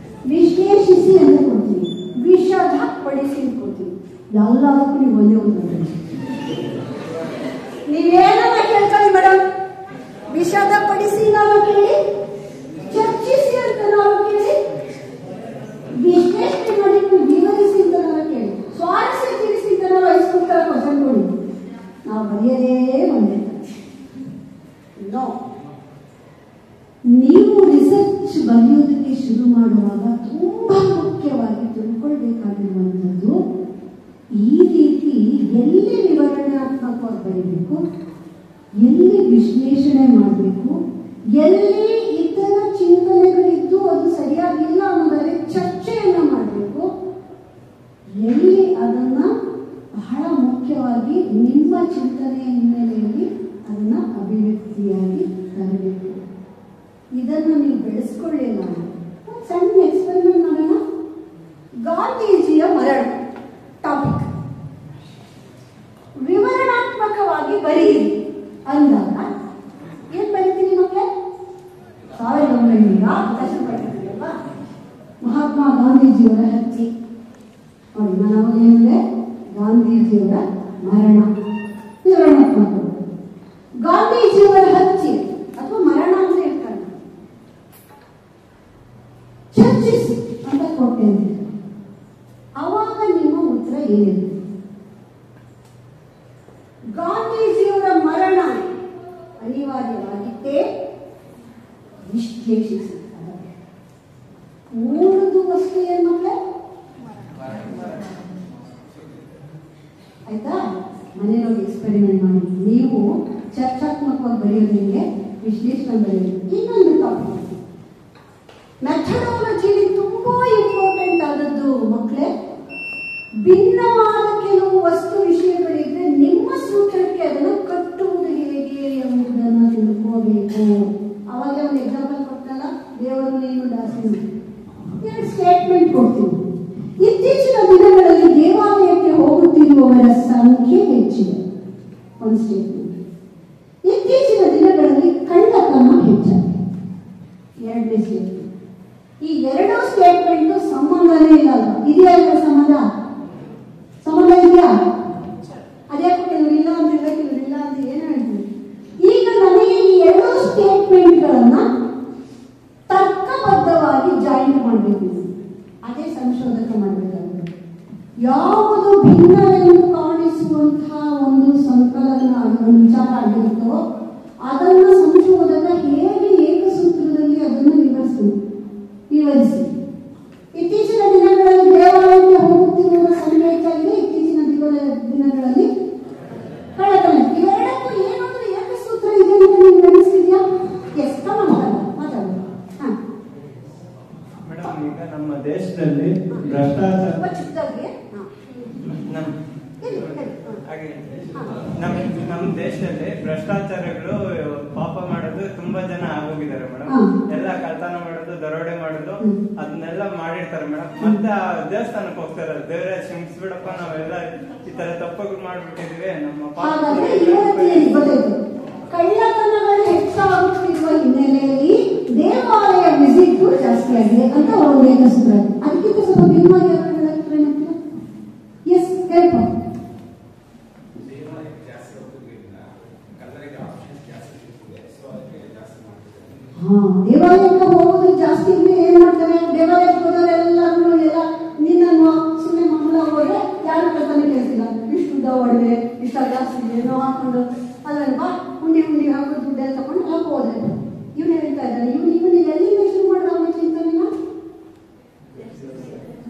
ವಿಶ್ಲೇಷಿಸಿ ಅಂತ ಕೊಡ್ತೀವಿ, ವಿಷದ ಪಡಿಸಿ ಅಂತ ಕೊಡ್ತೀವಿ. ಎಲ್ಲದಕ್ಕೂ ನೀವು ಒಂದೇ ಒಂದು ನೀವೇನನ್ನ ಕೇಳ್ಕೊಳ್ಳಿ ಮೇಡಮ್, ವಿಷದ ಪಡಿಸಿ ನಾವು ಕೇಳಿ, ಚರ್ಚಿಸಿ ಅಂತ ನಾವು ಕೇಳಿ, ವಿಶ್ಲೇಷಣೆ ಮಾಡಿ ವಿವರಿಸಿ ಅಂತ ನಾವು ಕೇಳಿ, ಸ್ವಾರಸ್ಯ ತಿಳಿಸಿ ಅಂತ ನಾವು ಹೈಸ್ಕೂಲ್ ಕ್ವಶನ್ ಕೊಡಿ. ನಾವು ಬರೆಯದೇ ಒಂದೇ. ನೋ, ನೀವು ರಿಸರ್ಚ್ ಬರೆಯೋದಕ್ಕೆ ಶುರು ಮಾಡುವಾಗ ತುಂಬಾ ಮುಖ್ಯವಾಗಿ ತಿಳ್ಕೊಳ್ಬೇಕಾಗಿರುವಂಥದ್ದು, ಈ ರೀತಿ ಎಲ್ಲಿ ವಿವರಣಾತ್ಮಕವಾಗಿ ಬರೀಬೇಕು, ಎಲ್ಲಿ ವಿಶ್ಲೇಷಣೆ ಮಾಡಬೇಕು, ಎಲ್ಲಿ ಇತರ ಚಿಂತನೆಗಳಿದ್ದು ಅದು ಸರಿಯಾಗಿಲ್ಲ ಅನ್ನೋದರಲ್ಲಿ ಚರ್ಚೆಯನ್ನ ಮಾಡಬೇಕು, ಎಲ್ಲಿ ಅದನ್ನ ಬಹಳ ಮುಖ್ಯವಾಗಿ ನಿಮ್ಮ ಚಿಂತನೆಯ ಹಿನ್ನೆಲೆಯಲ್ಲಿ ಅದನ್ನ ಅಭಿವ್ಯಕ್ತಿಯಾಗಿ ತರಬೇಕು. ಇದನ್ನು ನೀವು ಬೆಳೆಸ್ಕೊಳ್ಳಿಲ್ಲ. ಸಣ್ಣ ಎಕ್ಸ್ಪೆರಿಮೆಂಟ್ ಮಾಡೋಣ. ಗಾಂಧೀಜಿಯ ಮರಣ ಟಾಪಿಕ್ ವಿವರಣಾತ್ಮಕವಾಗಿ ಬರೆಯಿರಿ ಅಂದಾಗ ಏನ್ ಬರೀತೀನಿ ಮಕ್ಕಳೇ? 1900 ಅಲ್ವಾ? ಮಹಾತ್ಮ ಗಾಂಧೀಜಿಯವರ ಹತ್ಯೆ ನೋಡಿ. ನಾನು ಏನಿದೆ, ಗಾಂಧೀಜಿಯವರ ಮರಣ ವಿವರಣಾತ್ಮಕ. ಗಾಂಧೀಜಿಯವರ ಹತ್ಯೆ ಅಥವಾ ಮರಣ ಅಂತ ಹೇಳ್ತಾರೆ. ಚರ್ಚಿಸಿ ಅಂತ ಕೊಟ್ಟೇನೆ. ಅವಾಗ ನಿಮ್ಮ ಉತ್ತರ ಏನಿದೆ? ಗಾಂಧೀಜಿಯವರ ಮರಣ ಅನಿವಾರ್ಯವಾಗಿತ್ತೇ? ವಿಶ್ಲೇಷಿಸಿ. ಮೂರದು ವಸ್ತು ಏನ್ ಮಕ್ಕಳೇ? ಆಯ್ತಾ? ಮನೆಯಲ್ಲಿ ಎಕ್ಸ್ಪೆರಿಮೆಂಟ್ ಮಾಡಿ. ನೀವು ಚರ್ಚಾತ್ಮಕವಾಗಿ ಬರೆಯೋದ್ರಿಗೆ, ವಿಶ್ಲೇಷಣೆ ಬರೆಯೋದು. ಇನ್ನೊಂದು ಟಾಪಿಕ್ ಮೆಥಡಾಲಜಿಲಿ ತುಂಬಾ ಇಂಪಾರ್ಟೆಂಟ್ ಆದದ್ದು ಮಕ್ಕಳೇ. ಭಿನ್ನವಾದ ಕೆಲವು ವಸ್ತು ವಿಷಯಗಳಿದ್ರೆ ನಿಮ್ಮ ಸೂತ್ರಕ್ಕೆ ಅದನ್ನು ಕಟ್ಟುವುದು ಹೇಗೆ ಎಂಬುದನ್ನು ತಿಳ್ಕೋಬೇಕು. ಅವಾಗ ಒಂದು ಎಕ್ಸಾಂಪಲ್ ಕೊಟ್ಟಲ್ಲ, ದೇವರು ನೀನು ದಾಸಿ, ಎರಡು ಸ್ಟೇಟ್ಮೆಂಟ್ ಕೊಡ್ತೀನಿ. ಇತ್ತೀಚಿನ ದಿನಗಳಲ್ಲಿ ದೇವಾಲಯಕ್ಕೆ ಹೋಗುತ್ತಿರುವವರ ಸಂಖ್ಯೆ ಹೆಚ್ಚಿದೆ. ಒಂದು ಸ್ಟೇಟ್ಮೆಂಟ್. ಇತ್ತೀಚಿನ ದಿನಗಳಲ್ಲಿ ಕಳ್ಳತನ ಹೆಚ್ಚಾಗಿದೆ. ಎರಡನೇ ಸ್ಟೇಟ್ಮೆಂಟ್. ಈ ಎರಡು ಸ್ಟೇಟ್ಮೆಂಟ್ ಸಂಬಂಧನೇ ಇಲ್ಲ. ಇದೆಯಾ ಇಲ್ಲ ಸಂಬಂಧ? ಸಂಬಂಧ ಇದೆಯಾ? ಅದೇ ಕೆಲವರು ಇಲ್ಲ ಅಂತ ಕೆಲವರು ಇಲ್ಲ ಅಂತ ಏನು ಹೇಳ್ತೀವಿ. ಈಗ ನನಗೆ ಈ ಎರಡು ಸ್ಟೇಟ್ಮೆಂಟ್ಗಳನ್ನ ತರ್ಕಬದ್ಧವಾಗಿ ಜಾಯಿಂಟ್ ಮಾಡಬೇಕು. ಅದೇ ಸಂಶೋಧಕ ಮಾಡಬೇಕಾಗುತ್ತೆ. ಯಾವುದು ಭಿನ್ನ ಎಂದು ಕಾಣಿಸುವಂತಹ ಒಂದು ಸಂಕಲನ, ಒಂದು ವಿಚಾರ ಆಗಿರುತ್ತೋ ಅದನ್ನು ಸಂಶೋಧಕ ಹೇಗೆ ಏಕಸೂತ್ರದಲ್ಲಿ ಅದನ್ನು ವಿವರಿಸಿ. ಇತ್ತೀಚಿನ ದಿನಗಳಲ್ಲಿ ದೇವಾಲಯಕ್ಕೆ ಹೋಗುತ್ತಿರುವ ಸಂಖ್ಯೆ ಹೆಚ್ಚಾಗಿದೆ. ಇತ್ತೀಚಿನ ದಿನಗಳಲ್ಲಿ ಕಳ್ಳತನ. ಇವೆರಡಕ್ಕೂ ಏನಾದ್ರೂ ಏಕಸೂತ್ರ ಇದೆ ಅಂತ ನೀವು ಗಮನಿಸಿದ್ಯಾ? ಎಸ್, ಮಾತಾಡೋದು. ಮೇಡಮ್, ಈಗ ನಮ್ಮ ದೇಶದಲ್ಲಿ ಭ್ರಷ್ಟಾಚಾರ ನಮ್ಮ ದೇಶದಲ್ಲಿ ಭ್ರಷ್ಟಾಚಾರಗಳು ಪಾಪ ಮಾಡೋದು ತುಂಬಾ ಜನ ಆಗೋಗಿದ್ದಾರೆ ಮೇಡಮ್. ಎಲ್ಲ ಕಳ್ತನ ಮಾಡೋದು, ದರೋಡೆ ಮಾಡೋದು, ಅದನ್ನೆಲ್ಲ ಮಾಡಿರ್ತಾರೆ ಮೇಡಮ್. ಮತ್ತೆ ಆ ದೇವಸ್ಥಾನಕ್ಕೆ ಹೋಗ್ತಾರೆ, ದೇವರೇ ಕ್ಷಮಿಸ್ಬಿಡಪ್ಪ, ನಾವೆಲ್ಲ ಈ ತರ ತಪ್ಪುಗಳು ಮಾಡ್ಬಿಟ್ಟಿದ್ವಿ, ನಮ್ಮ ಕಳ್ಳತನಗಳು ಹೆಚ್ಚಾಗುತ್ತಿರುವ ಹಿನ್ನೆಲೆಯಲ್ಲಿ ದೇವಾಲಯ ವಿಸಿಟ್ ಜಾಸ್ತಿ ಆಗಿದೆ ಅಂತ ಒಂದು ಏಕಸೂತ್ರ. ಅದಕ್ಕಿಂತ ಸ್ವಲ್ಪ ಭಿನ್ನವಾಗಿ ಎಸ್ ಹೇಳಪ್ಪ. ದೇವಾಲಯಕ್ಕೆ ಹೋಗೋದು ಜಾಸ್ತಿ ಇದ್ರೆ ಏನ್ ಮಾಡ್ತಾರೆ? ದೇವಾಲಯಕ್ಕೆ ಹೋದವರೆಲ್ಲರೂ ಎಲ್ಲ ನಿನ್ನನ್ನು ಸುಮ್ಮನೆ ಮಮ್ಮಲ ಹೋದ್ರೆ ಯಾರು ಕಳ್ತಾನೆ ಕೇಳ್ತಿಲ್ಲ. ಇಷ್ಟು ಒಡವೆ, ಇಷ್ಟ ಜಾಸ್ತಿ ಏನೋ ಹಾಕೊಂಡು ಅಲ್ವಾ ಹುಂಡಿ ಹಾಕೋದು ದುಡ್ಡೆಲ್ಲ ತಗೊಂಡು ಹಾಕೋದ್ರೆ ಇವ್ನು ಹೇಳ್ತಾ ಇದ್ದಾನೆ. ಇವನು ಎಲ್ಲಿಂದ ಶುರು ಮಾಡಿದ ಚಿಂತನೆನ?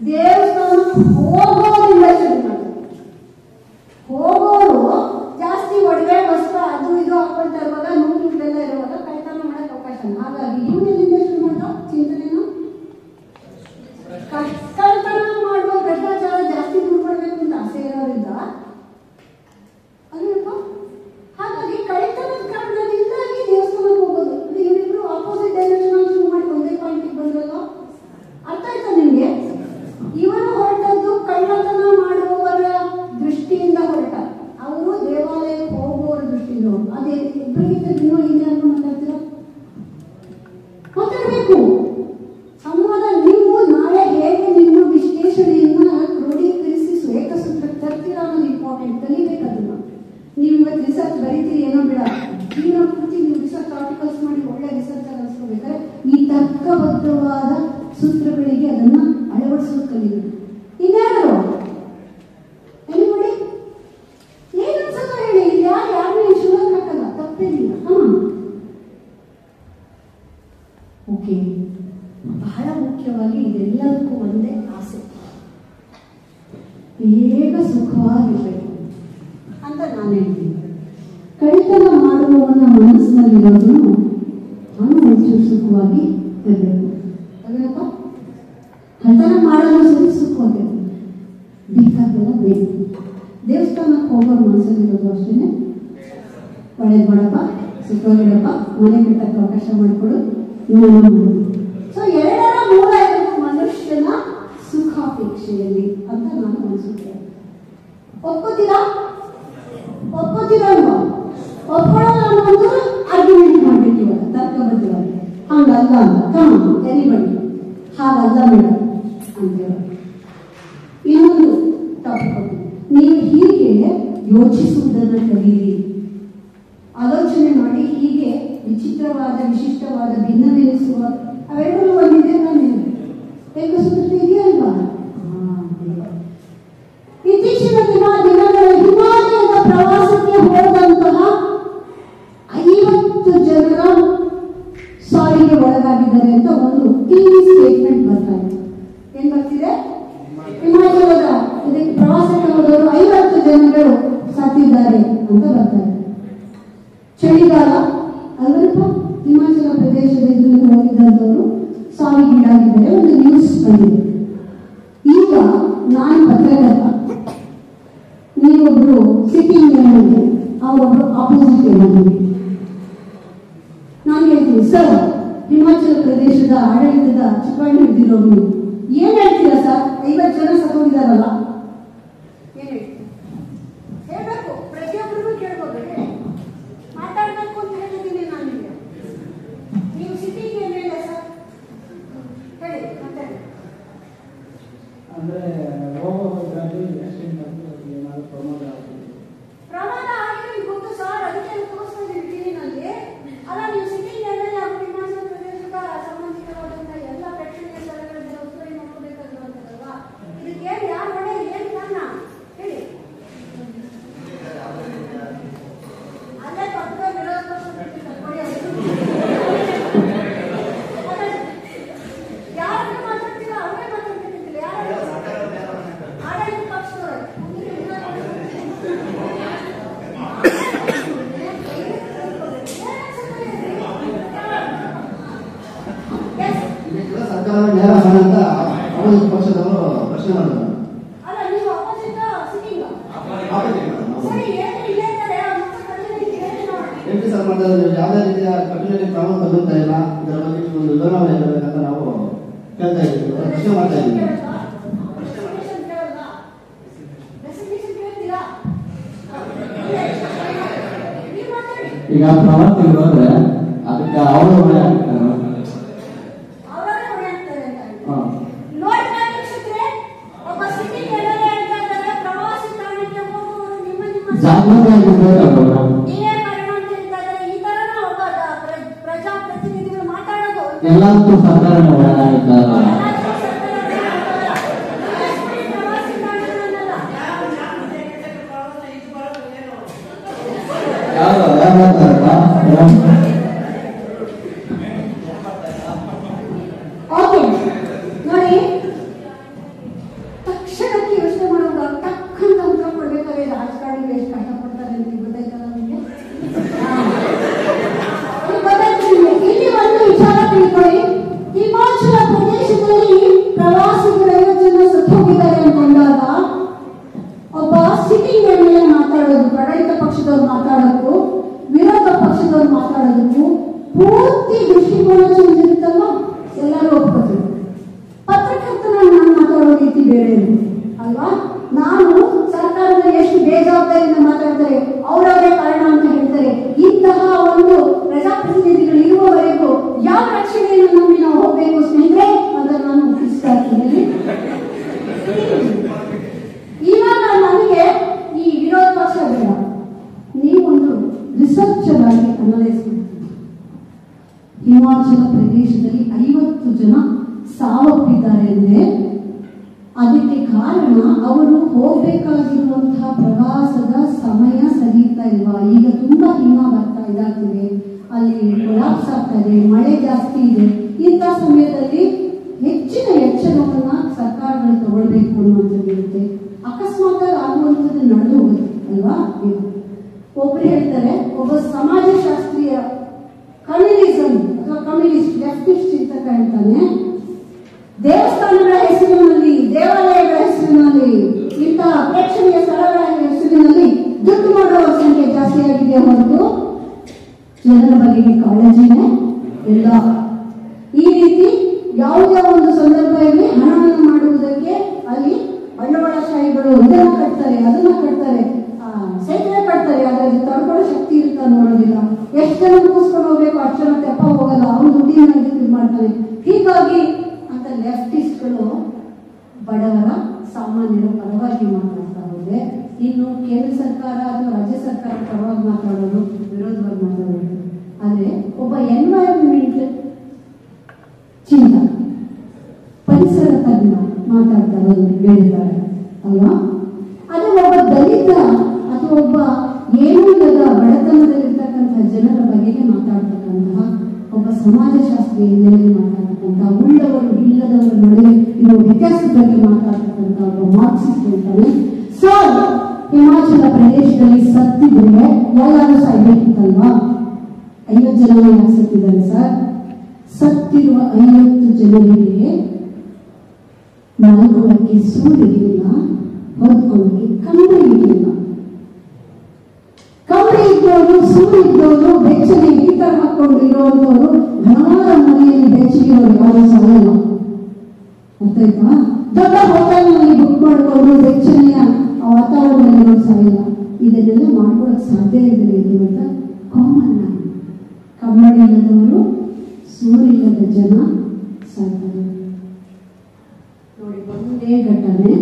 ದೇವಸ್ಥಾನಕ್ಕೆ ಹೋಗೋದ್ರಿಂದ ಶುರು ಮಾಡ್ತಾರೆ. ಹೋಗೋರು ಜಾಸ್ತಿ ಒಡವೆ ವಸ್ತ್ರ ಅದು ಇದು ಹಾಕೊಳ್ತಾ ಇರುವಾಗ, ನೂರುಗಳೆಲ್ಲ ಇರುವಾಗ ಕಳ್ತನ ಮಾಡಕ್ ಅವಕಾಶ. ಹಾಗಾಗಿ ಇವನೆಲ್ಲಿಂದ ಶುರು ಮಾಡ್ದ ಚಿಂತನೆನ? ಕಲಿಬೇಕು. ಇನ್ಯಾರು ನೋಡಿ ಏನು ಅನ್ಸಲ್ಲ ಹೇಳಿ, ಯಾರು ಶುಗರ್ ಹಾಕಲ್ಲ, ತಪ್ಪೇನಿಲ್ಲ. ಓಕೆ, ಬಹಳ ಮುಖ್ಯವಾಗಿ ಇದೆಲ್ಲದಕ್ಕೂ ಒಂದೇ ಆಸೆ, ಬೇಗ ಸುಖವಾಗಿರ್ಬೇಕು ಅಂತ ನಾನು ಹೇಳ್ತೀನಿ. ಕಡಿತನ ಮಾಡುವವನ ಮನಸ್ಸಿನಲ್ಲಿರೋದು ಅವನು ಒಂಚೂರು ಸುಖವಾಗಿ ಇರಬೇಕು. ಅಲ್ವೇನಪ್ಪ? ಕಳ್ತನ ಮಾಡಲು ಸರಿ ಸುಖವಾಗಿರ್ಬೇಕು, ಬೇಕಾದೆಲ್ಲ ಬೇಕು. ದೇವಸ್ಥಾನಕ್ಕೆ ಹೋಗೋರು ಮನಸ್ಸಲ್ಲಿರೋದು ಅಷ್ಟೇನೆ, ಒಳ್ಳೇದು ಮಾಡಪ್ಪ, ಸುಖವಾಗಿರಪ್ಪ, ಮನೆ ಕಟ್ಟಕ್ಕೆ ಅವಕಾಶ ಮಾಡಿಕೊಡು, ಸೊ ಎರಡರ ಮೂಲ ಇರೋದು ಮನುಷ್ಯನ ಸುಖಾಪೇಕ್ಷೆಯಲ್ಲಿ ಅಂತ ನಾನು ಅನಿಸುತ್ತೆ. ಒಪ್ಕೋತೀರಾ ಅಲ್ವಾ? ಒಪ್ಕೊಳ್ಳೋಣ ಅನ್ನೋದು ಆರ್ಗ್ಯುಮೆಂಟ್ ಮಾಡ್ಬೇಕು, ಇವಾಗ ತರ್ಕಬದ್ಧವಾಗಿ ಹಂಗಲ್ಲ ಅಂತ ಎನಿಬಡಿ ಹಾಗಲ್ಲ ಮೇಡಮ್ ಅಂತ ಹೇಳಿ. ಇನ್ನೊಂದು ಟಾಪಿಕ್, ನೀವು ಹೀಗೆ ಯೋಚಿಸುವುದನ್ನು ಕಲೀರಿ, ಆಲೋಚನೆ ಮಾಡಿ ಹೀಗೆ ವಿಚಿತ್ರವಾದ ವಿಶಿಷ್ಟವಾದ ಭಿನ್ನವೆನಿಸುವ ಅವೆಲ್ಲವೂ ಒಂದಿದೆ. ನಾನು ಏಕಸೂತ್ರತೆ ಇದೆಯಲ್ವಾ? ಇತ್ತೀಚಿನ ದಿನಗಳ ಹಿಮಾಲಯದ ಪ್ರವಾಸಕ್ಕೆ ಹೋದಂತಹ 50 ಜನರ ಸಾವಿಗೆ ಒಳಗಾಗಿದ್ದಾರೆ ಅಂತ ಒಂದು ಟಿವಿ ಸ್ಟೇಟ್ಮೆಂಟ್ ಬರ್ತಾ ಇದೆ. ಏನ್ ಬರ್ತಿದೆ? ಹಿಮಾಲಯದ ಇದಕ್ಕೆ ಪ್ರವಾಸಕ್ಕೆ ಹೋದವರು 50 ಜನಗಳು ಸತ್ತಿದ್ದಾರೆ ಅಂತ ಬರ್ತಾ ಇದೆ. ಚಳಿಗಾಲ ಅಲ್ವಲ್ಪ, ಹಿಮಾಚಲ ಪ್ರದೇಶದಿಂದ ಹೋಗಿದ್ದಂಥವರು ಸಾವಿಗೀಡಾಗಿದ್ದಾರೆ, ಒಂದು ನ್ಯೂಸ್ ಬಂದಿದೆ. ಈಗ ನಾನು ಪತ್ರಕರ್ತ, ನೀವೊಬ್ರು ಸಿಟ್ಟಿಂಗ್ ಹೇಳಿದ್ರೆ ಅವರೊಬ್ರು ಆಪೋಸಿಟ್ ಹೇಳಿದ್ವಿ. ನಾನು ಹೇಳ್ತೀನಿ, ಸರ್ ಹಿಮಾಚಲ ಪ್ರದೇಶದ ಆಡಳಿತದ ಚುಕ್ಕಾಣಿ ಹಿಡಿದಿರೋರು ನೀವು ಏನ್ ಹೇಳ್ತೀರಾ ಸರ್? 50 ಜನ ಸತ್ತೋಗಿದಾರಲ್ಲ, ಏನ್ ಹೇಳ್ತೀರಾ? ಹೇಳ್ಬೇಕು, ಪ್ರತಿಯೊಬ್ಬರಿಗೂ ಕೇಳ್ಬೋದು, ಮಾತಾಡ್ಬೇಕು ಅಂತ ಹೇಳಿದ್ದೀನಿ ನಾನು ನಿಮಗೆ. ನೀವು ಸಿಟ್ಟಿಂಗ್ ಏನ್ ಹೇಳಿಲ್ಲ ಸರ್? ಹೇಳಿ ಮತ್ತೆ. ಅಂದ್ರೆ ಪ್ರಮಾದ ಆಗಿ ಗೊತ್ತು ಸರ್, ಅದಕ್ಕೆ ತೋರಿಸ್ತಾ ಇದ್ದೀನಿ ನನಗೆ. ಅಲ್ಲ, ನೀವು ಸಿಟ್ಟಿಂಗ್ ಏನಲ್ಲಿ ಅವರು ಹಿಮಾಚಲ ಪ್ರದೇಶದ ಸಂಬಂಧಿಕರಾದಂಥ ಎಲ್ಲ ಪ್ರೇಕ್ಷಣೀಯ ಸ್ಥಳಗಳಿಂದ ಉತ್ತರಿ ನೋಡಬೇಕಾಗಿರುವಂಥದ್ದಲ್ವಾ? ಇದಕ್ಕೆ ಯಾರು ಹೊಣೆ, ಏನು ಕಾರಣ ಹೇಳಿ? ಅಲ್ಲೇ ಪಕ್ಕ ವಿರೋಧ ಪಕ್ಷ ಯಾರು ಮಾತಾಡ್ತೀರಾ? ಅವರೇ ಮಾತಾಡ್ತಿರ್ತಿಲ್ಲ, ಯಾರು ಆಡಳಿತ ಪಕ್ಷದವರು. ಸರ್ಕಾರ ನೇರ ಅಂತ ಆಡಳಿತ ಪಕ್ಷದವರು ಪ್ರಶ್ನೆ ಮಾಡಿದ್ರು. ಅಲ್ಲ, ನೀವು ಅಪೋಸಿಟ್ ಸಿಟ್ಟಿಂಗ್ ಸರಿ ಎಂಪಿ ಸರ್ ಮಾಡಿದ್ರೆ ಯಾವುದೇ ರೀತಿಯ ಕಠಿಣ ಕ್ರಮ ತಗೊಳ್ತಾ ಇಲ್ಲ, ಇದರ ಬಗ್ಗೆ ಒಂದು ವಿವರಣೆ ಇರಬೇಕಂತ ನಾವು ಕೇಳ್ತಾ ಇದ್ದೀವಿ, ಪ್ರಶ್ನೆ ಮಾಡ್ತಾ ಇದ್ದೀವಿ. ಈಗ ಪ್ರವಾಸಿಗರು ಅಂದ್ರೆ ಅದಕ್ಕೆ ಅವರು ಹೊಣೆ ಆಗ್ತಾರೆ. ಜಾಗೃತಿ ಆಗಿರ್ಬೇಕಲ್ವ? ಎಲ್ಲದಕ್ಕೂ ಸರ್ಕಾರನೇ ಹೊಣೆ ಆಗಿದ್ದಾರೆ. ನೋಡಿ, ತಕ್ಷಣಕ್ಕೆ ಯೋಚನೆ ಮಾಡುವಾಗ ಟಕ್ಕಂತ ಉತ್ತರ ಕೊಡ್ಬೇಕಾದ್ರೆ ರಾಜಕಾರಣಿಗಳು ಎಷ್ಟು ಕಷ್ಟಪಡ್ತಾರೆ ಅಂತ ಗೊತ್ತಾಯ್ತಲ್ಲ ನಿಮಗೆ? ಇಲ್ಲಿ ಒಂದು ವಿಚಾರ ತಿಳ್ಕೊಳ್ಳಿ. ಹಿಮಾಚಲ ಪ್ರದೇಶದಲ್ಲಿ ಪ್ರವಾಸಿಗರು 50 ಜನ ಸತ್ತೋಗಿದ್ದಾರೆ ಅಂತಂದಾಗ ಒಬ್ಬ ಸಿಟ್ಟಿಂಗ್ ಮೇಲೆ ಮಾತಾಡೋದು, ಆಡಳಿತ ಪಕ್ಷದವ್ರು ಮಾತಾಡೋದು, ವಿರೋಧ ಪಕ್ಷದವ್ರು ಮಾತಾಡೋದಕ್ಕೂ ಪೂರ್ತಿ ದೃಷ್ಟಿಕೋನ ಚೇಂಜ್ ಇರುತ್ತಲ್ಲ, ಎಲ್ಲರೂ ಒಪ್ಕೋತೀವಿ. ಪತ್ರಕರ್ತನ ನಾನು ಮಾತಾಡೋ ರೀತಿ ಬೇರೆ ಅಲ್ವಾ? ನಾನು ಸರ್ಕಾರದ ಎಷ್ಟು ಬೇಜವಾಬ್ದಾರಿಯಿಂದ ಮಾತಾಡ್ತಾರೆ, ಅವರವರೇ ಕಾರಣ ಅಂತ ಹೇಳ್ತಾರೆ. ಇಂತಹ ಒಂದು ಪ್ರಜಾಪ್ರತಿನಿಧಿಗಳು ಇರುವವರೆಗೂ ಯಾವ ರಕ್ಷಣೆಯನ್ನು ನಂಬಿ ನಾವು ಹೋಗ್ಬೇಕು ಸ್ನೇಹಿತರೆ ಅಂತ ನಾನು ಮುಗಿಸ್ತಾ ಇದ್ದೀನಿ. ಇವಾಗ ನನಗೆ ಈ ವಿರೋಧ ಪಕ್ಷ ಬೇಡ, ನೀವೊಂದು ರಿಸರ್ಚರ್ ಆಗಿ ಅನಲೈಸ್ ಮಾಡ್ತೀವಿ. ಹಿಮಾಚಲ ಪ್ರದೇಶದಲ್ಲಿ 50 ಜನ ಸಾವಪ್ಪಿದ್ದಾರೆ ಅಂದ್ರೆ ಅದಕ್ಕೆ ಕಾರಣ ಅವರು ಹೋಗ್ಬೇಕಾಗಿರುವಂತಹ ಪ್ರವಾಸದ ಸಮಯ ಸರಿತಾ ಇಲ್ವಾ. ಈಗ ತುಂಬಾ ಹಿಮ ಬರ್ತಾ ಇದಾಗ್ತಿದೆ, ಅಲ್ಲಿ ಕೊಲಾಪ್ಸ್ ಆಗ್ತಾ ಇದೆ, ಮಳೆ ಜಾಸ್ತಿ ಇದೆ. ಇಂಥ ಸಮಯದಲ್ಲಿ ಹೆಚ್ಚಿನ ಎಚ್ಚರವನ್ನ ಸರ್ಕಾರಗಳು ತಗೊಳ್ಬೇಕು ಅನ್ನುವಂಥದ್ದು ಇರುತ್ತೆ. ಅಕಸ್ಮಾತ್ ಆಗುವಂಥದ್ದು ನಡೆದು ಹೋಗುತ್ತೆ ಅಲ್ವಾ. ಒಬ್ರು ಹೇಳ್ತಾರೆ, ಒಬ್ಬ ಸಮಾಜಶಾಸ್ತ್ರೀಯ ಕಮ್ಯುನಿಸಂ ಅಥವಾ ಕಮ್ಯುನಿಸ್ಟ್ ಲೆಫ್ಟಿಸ್ಟ್ ಚಿಂತಕ ಹೇಳ್ತಾನೆ, ದೇವಸ್ಥಾನಗಳ ಹೆಸರಿನಲ್ಲಿ, ದೇವಾಲಯಗಳ ಹೆಸರಿನಲ್ಲಿ, ಇಂತಹ ಪ್ರೇಕ್ಷಣೀಯ ಸ್ಥಳಗಳ ಹೆಸರಿನಲ್ಲಿ ದುಡ್ಡು ಮಾಡುವ ಸಂಖ್ಯೆ ಜಾಸ್ತಿ ಆಗಿದೆ ಹೊರತು ಜನರ ಬಗೆಗೆ ಕಾಳಜಿನೇ ಇಲ್ಲ. ಈ ರೀತಿ ಯಾವುದೇ ಒಂದು ಸಂದರ್ಭದಲ್ಲಿ ಹಣವನ್ನು ಮಾಡುವುದಕ್ಕೆ ಅಲ್ಲಿ ಬಂಡವಾಳಶಾಹಿಗಳು ಇದನ್ನ ಕಟ್ತಾರೆ, ಅದನ್ನ ಕಟ್ತಾರೆ, ಸೇತುವೆ ಕಟ್ತಾರೆ, ಅದರಲ್ಲಿ ತಡ್ಕೊಳ್ಳೋ ಶಕ್ತಿ ಇರುತ್ತಾ ನೋಡೋದಿಲ್ಲ. ಎಷ್ಟು ಜನ ಕೂಸ್ಕೊಂಡು ಹೋಗ್ಬೇಕು ಅಷ್ಟು ಜನ ತೆಪ್ಪ ಹೋಗಲ್ಲ, ಅವನು ದುಡ್ಡಿನ ಇದು ಮಾಡ್ತಾನೆ. ಹೀಗಾಗಿ ಅಂತ ಲೆಫ್ಟಿಸ್ಟ್ಗಳು ಬಡವರ ಸಾಮಾನ್ಯರ ಪರವಾಗಿ ಮಾತಾಡ್ತಾ ಹೋದ್ರೆ, ಇನ್ನು ಕೇಂದ್ರ ಸರ್ಕಾರ ಅಥವಾ ರಾಜ್ಯ ಸರ್ಕಾರ ಪರವಾಗಿ ಮಾತಾಡೋದು, ವಿರೋಧವಾಗಿ ಮಾತಾಡೋದು. ಆದ್ರೆ ಒಬ್ಬ ಎನ್ವೈರನ್ಮೆಂಟ್ ಚಿಂತಕ, ಪರಿಸರ ತಜ್ಞ ಮಾತಾಡ್ತಾ ಹೇಳಿದ್ದಾರೆ ಅಲ್ವಾ. ಅದೇ ಒಬ್ಬ ದಲಿತ ಅಥವಾ ಒಬ್ಬ ಏನೂ ಇಲ್ಲದ ಬಡತನದಲ್ಲಿರ್ತಕ್ಕಂತಹ ಜನರ ಬಗೆಗೆ ಮಾತಾಡ್ತಕ್ಕಂತಹ ಒಬ್ಬ ಸಮಾಜಶಾಸ್ತ್ರೀಯ ಹಿನ್ನೆಲೆಯಲ್ಲಿ ಮಾತಾಡ್ತಕ್ಕಂತಹ, ಉಳ್ಳವರು ಇಲ್ಲದವರ ನಡುವೆ ಇರುವ ವ್ಯತ್ಯಾಸದ ಬಗ್ಗೆ ಮಾತಾಡ್ತಕ್ಕಂತಹ ಒಬ್ಬ ಮಾರ್ಕ್ಸಿಸ್ಟ್ ಹೇಳ್ತಾನೆ, ಸರ್ ಹಿಮಾಚಲ ಪ್ರದೇಶದಲ್ಲಿ ಸತ್ತಿದ್ರೆ ಎಲ್ಲರೂ ಸಾಯ್ಬೇಕಿತ್ತಲ್ವಾ, 50 ಜನ ಯಾಕೆ ಸತ್ತಿದ್ದಾರೆ ಸರ್? ಸತ್ತಿರುವ 50 ಜನರಿಗೆ ಮಲಗುವುದಕ್ಕೆ ಸೂರ್ಯನಿಲ್ಲ, ಹೊರಕೊಳ್ಳೋಕೆ ಕಂಬಳಿ ಇರಲಿಲ್ಲ. ಕಂಬಳಿ ಇದ್ದವರು, ಸೂರ್ಯ ಇದ್ದವರು, ಬೆಚ್ಚಗೆ ಗೀಟರ್ ಹಾಕೊಂಡು ಇರುವಂತವರು ಘನವಾದ ಮನೆಯಲ್ಲಿ ಬೆಚ್ಚಗಿರೋರು ಯಾರು ಸಾಯಲ್ಲ. ಅರ್ಥ ಆಯ್ತಾ? ದೊಡ್ಡ ಹೋಟೆಲ್ನಲ್ಲಿ ಬುಕ್ ಮಾಡಿಕೊಂಡು ಬೆಚ್ಚನೆಯ ವಾತಾವರಣದಲ್ಲಿ ಸಾಯಲ್ಲ. ಇದನ್ನೆಲ್ಲ ಮಾಡ್ಕೊಳಕ್ ಸಾಧ್ಯ ಇದೆ ಅಂತ ಕಾಮನ್ ಆಗಿ ಕಂಬಳಿ ಇಲ್ಲದವರು, ಸೂರ್ಯ ಇಲ್ಲದ ಜನ ಸಾಯ್ತಾರೆ. ನೋಡಿ, ಒಂದೇ ಘಟನೆ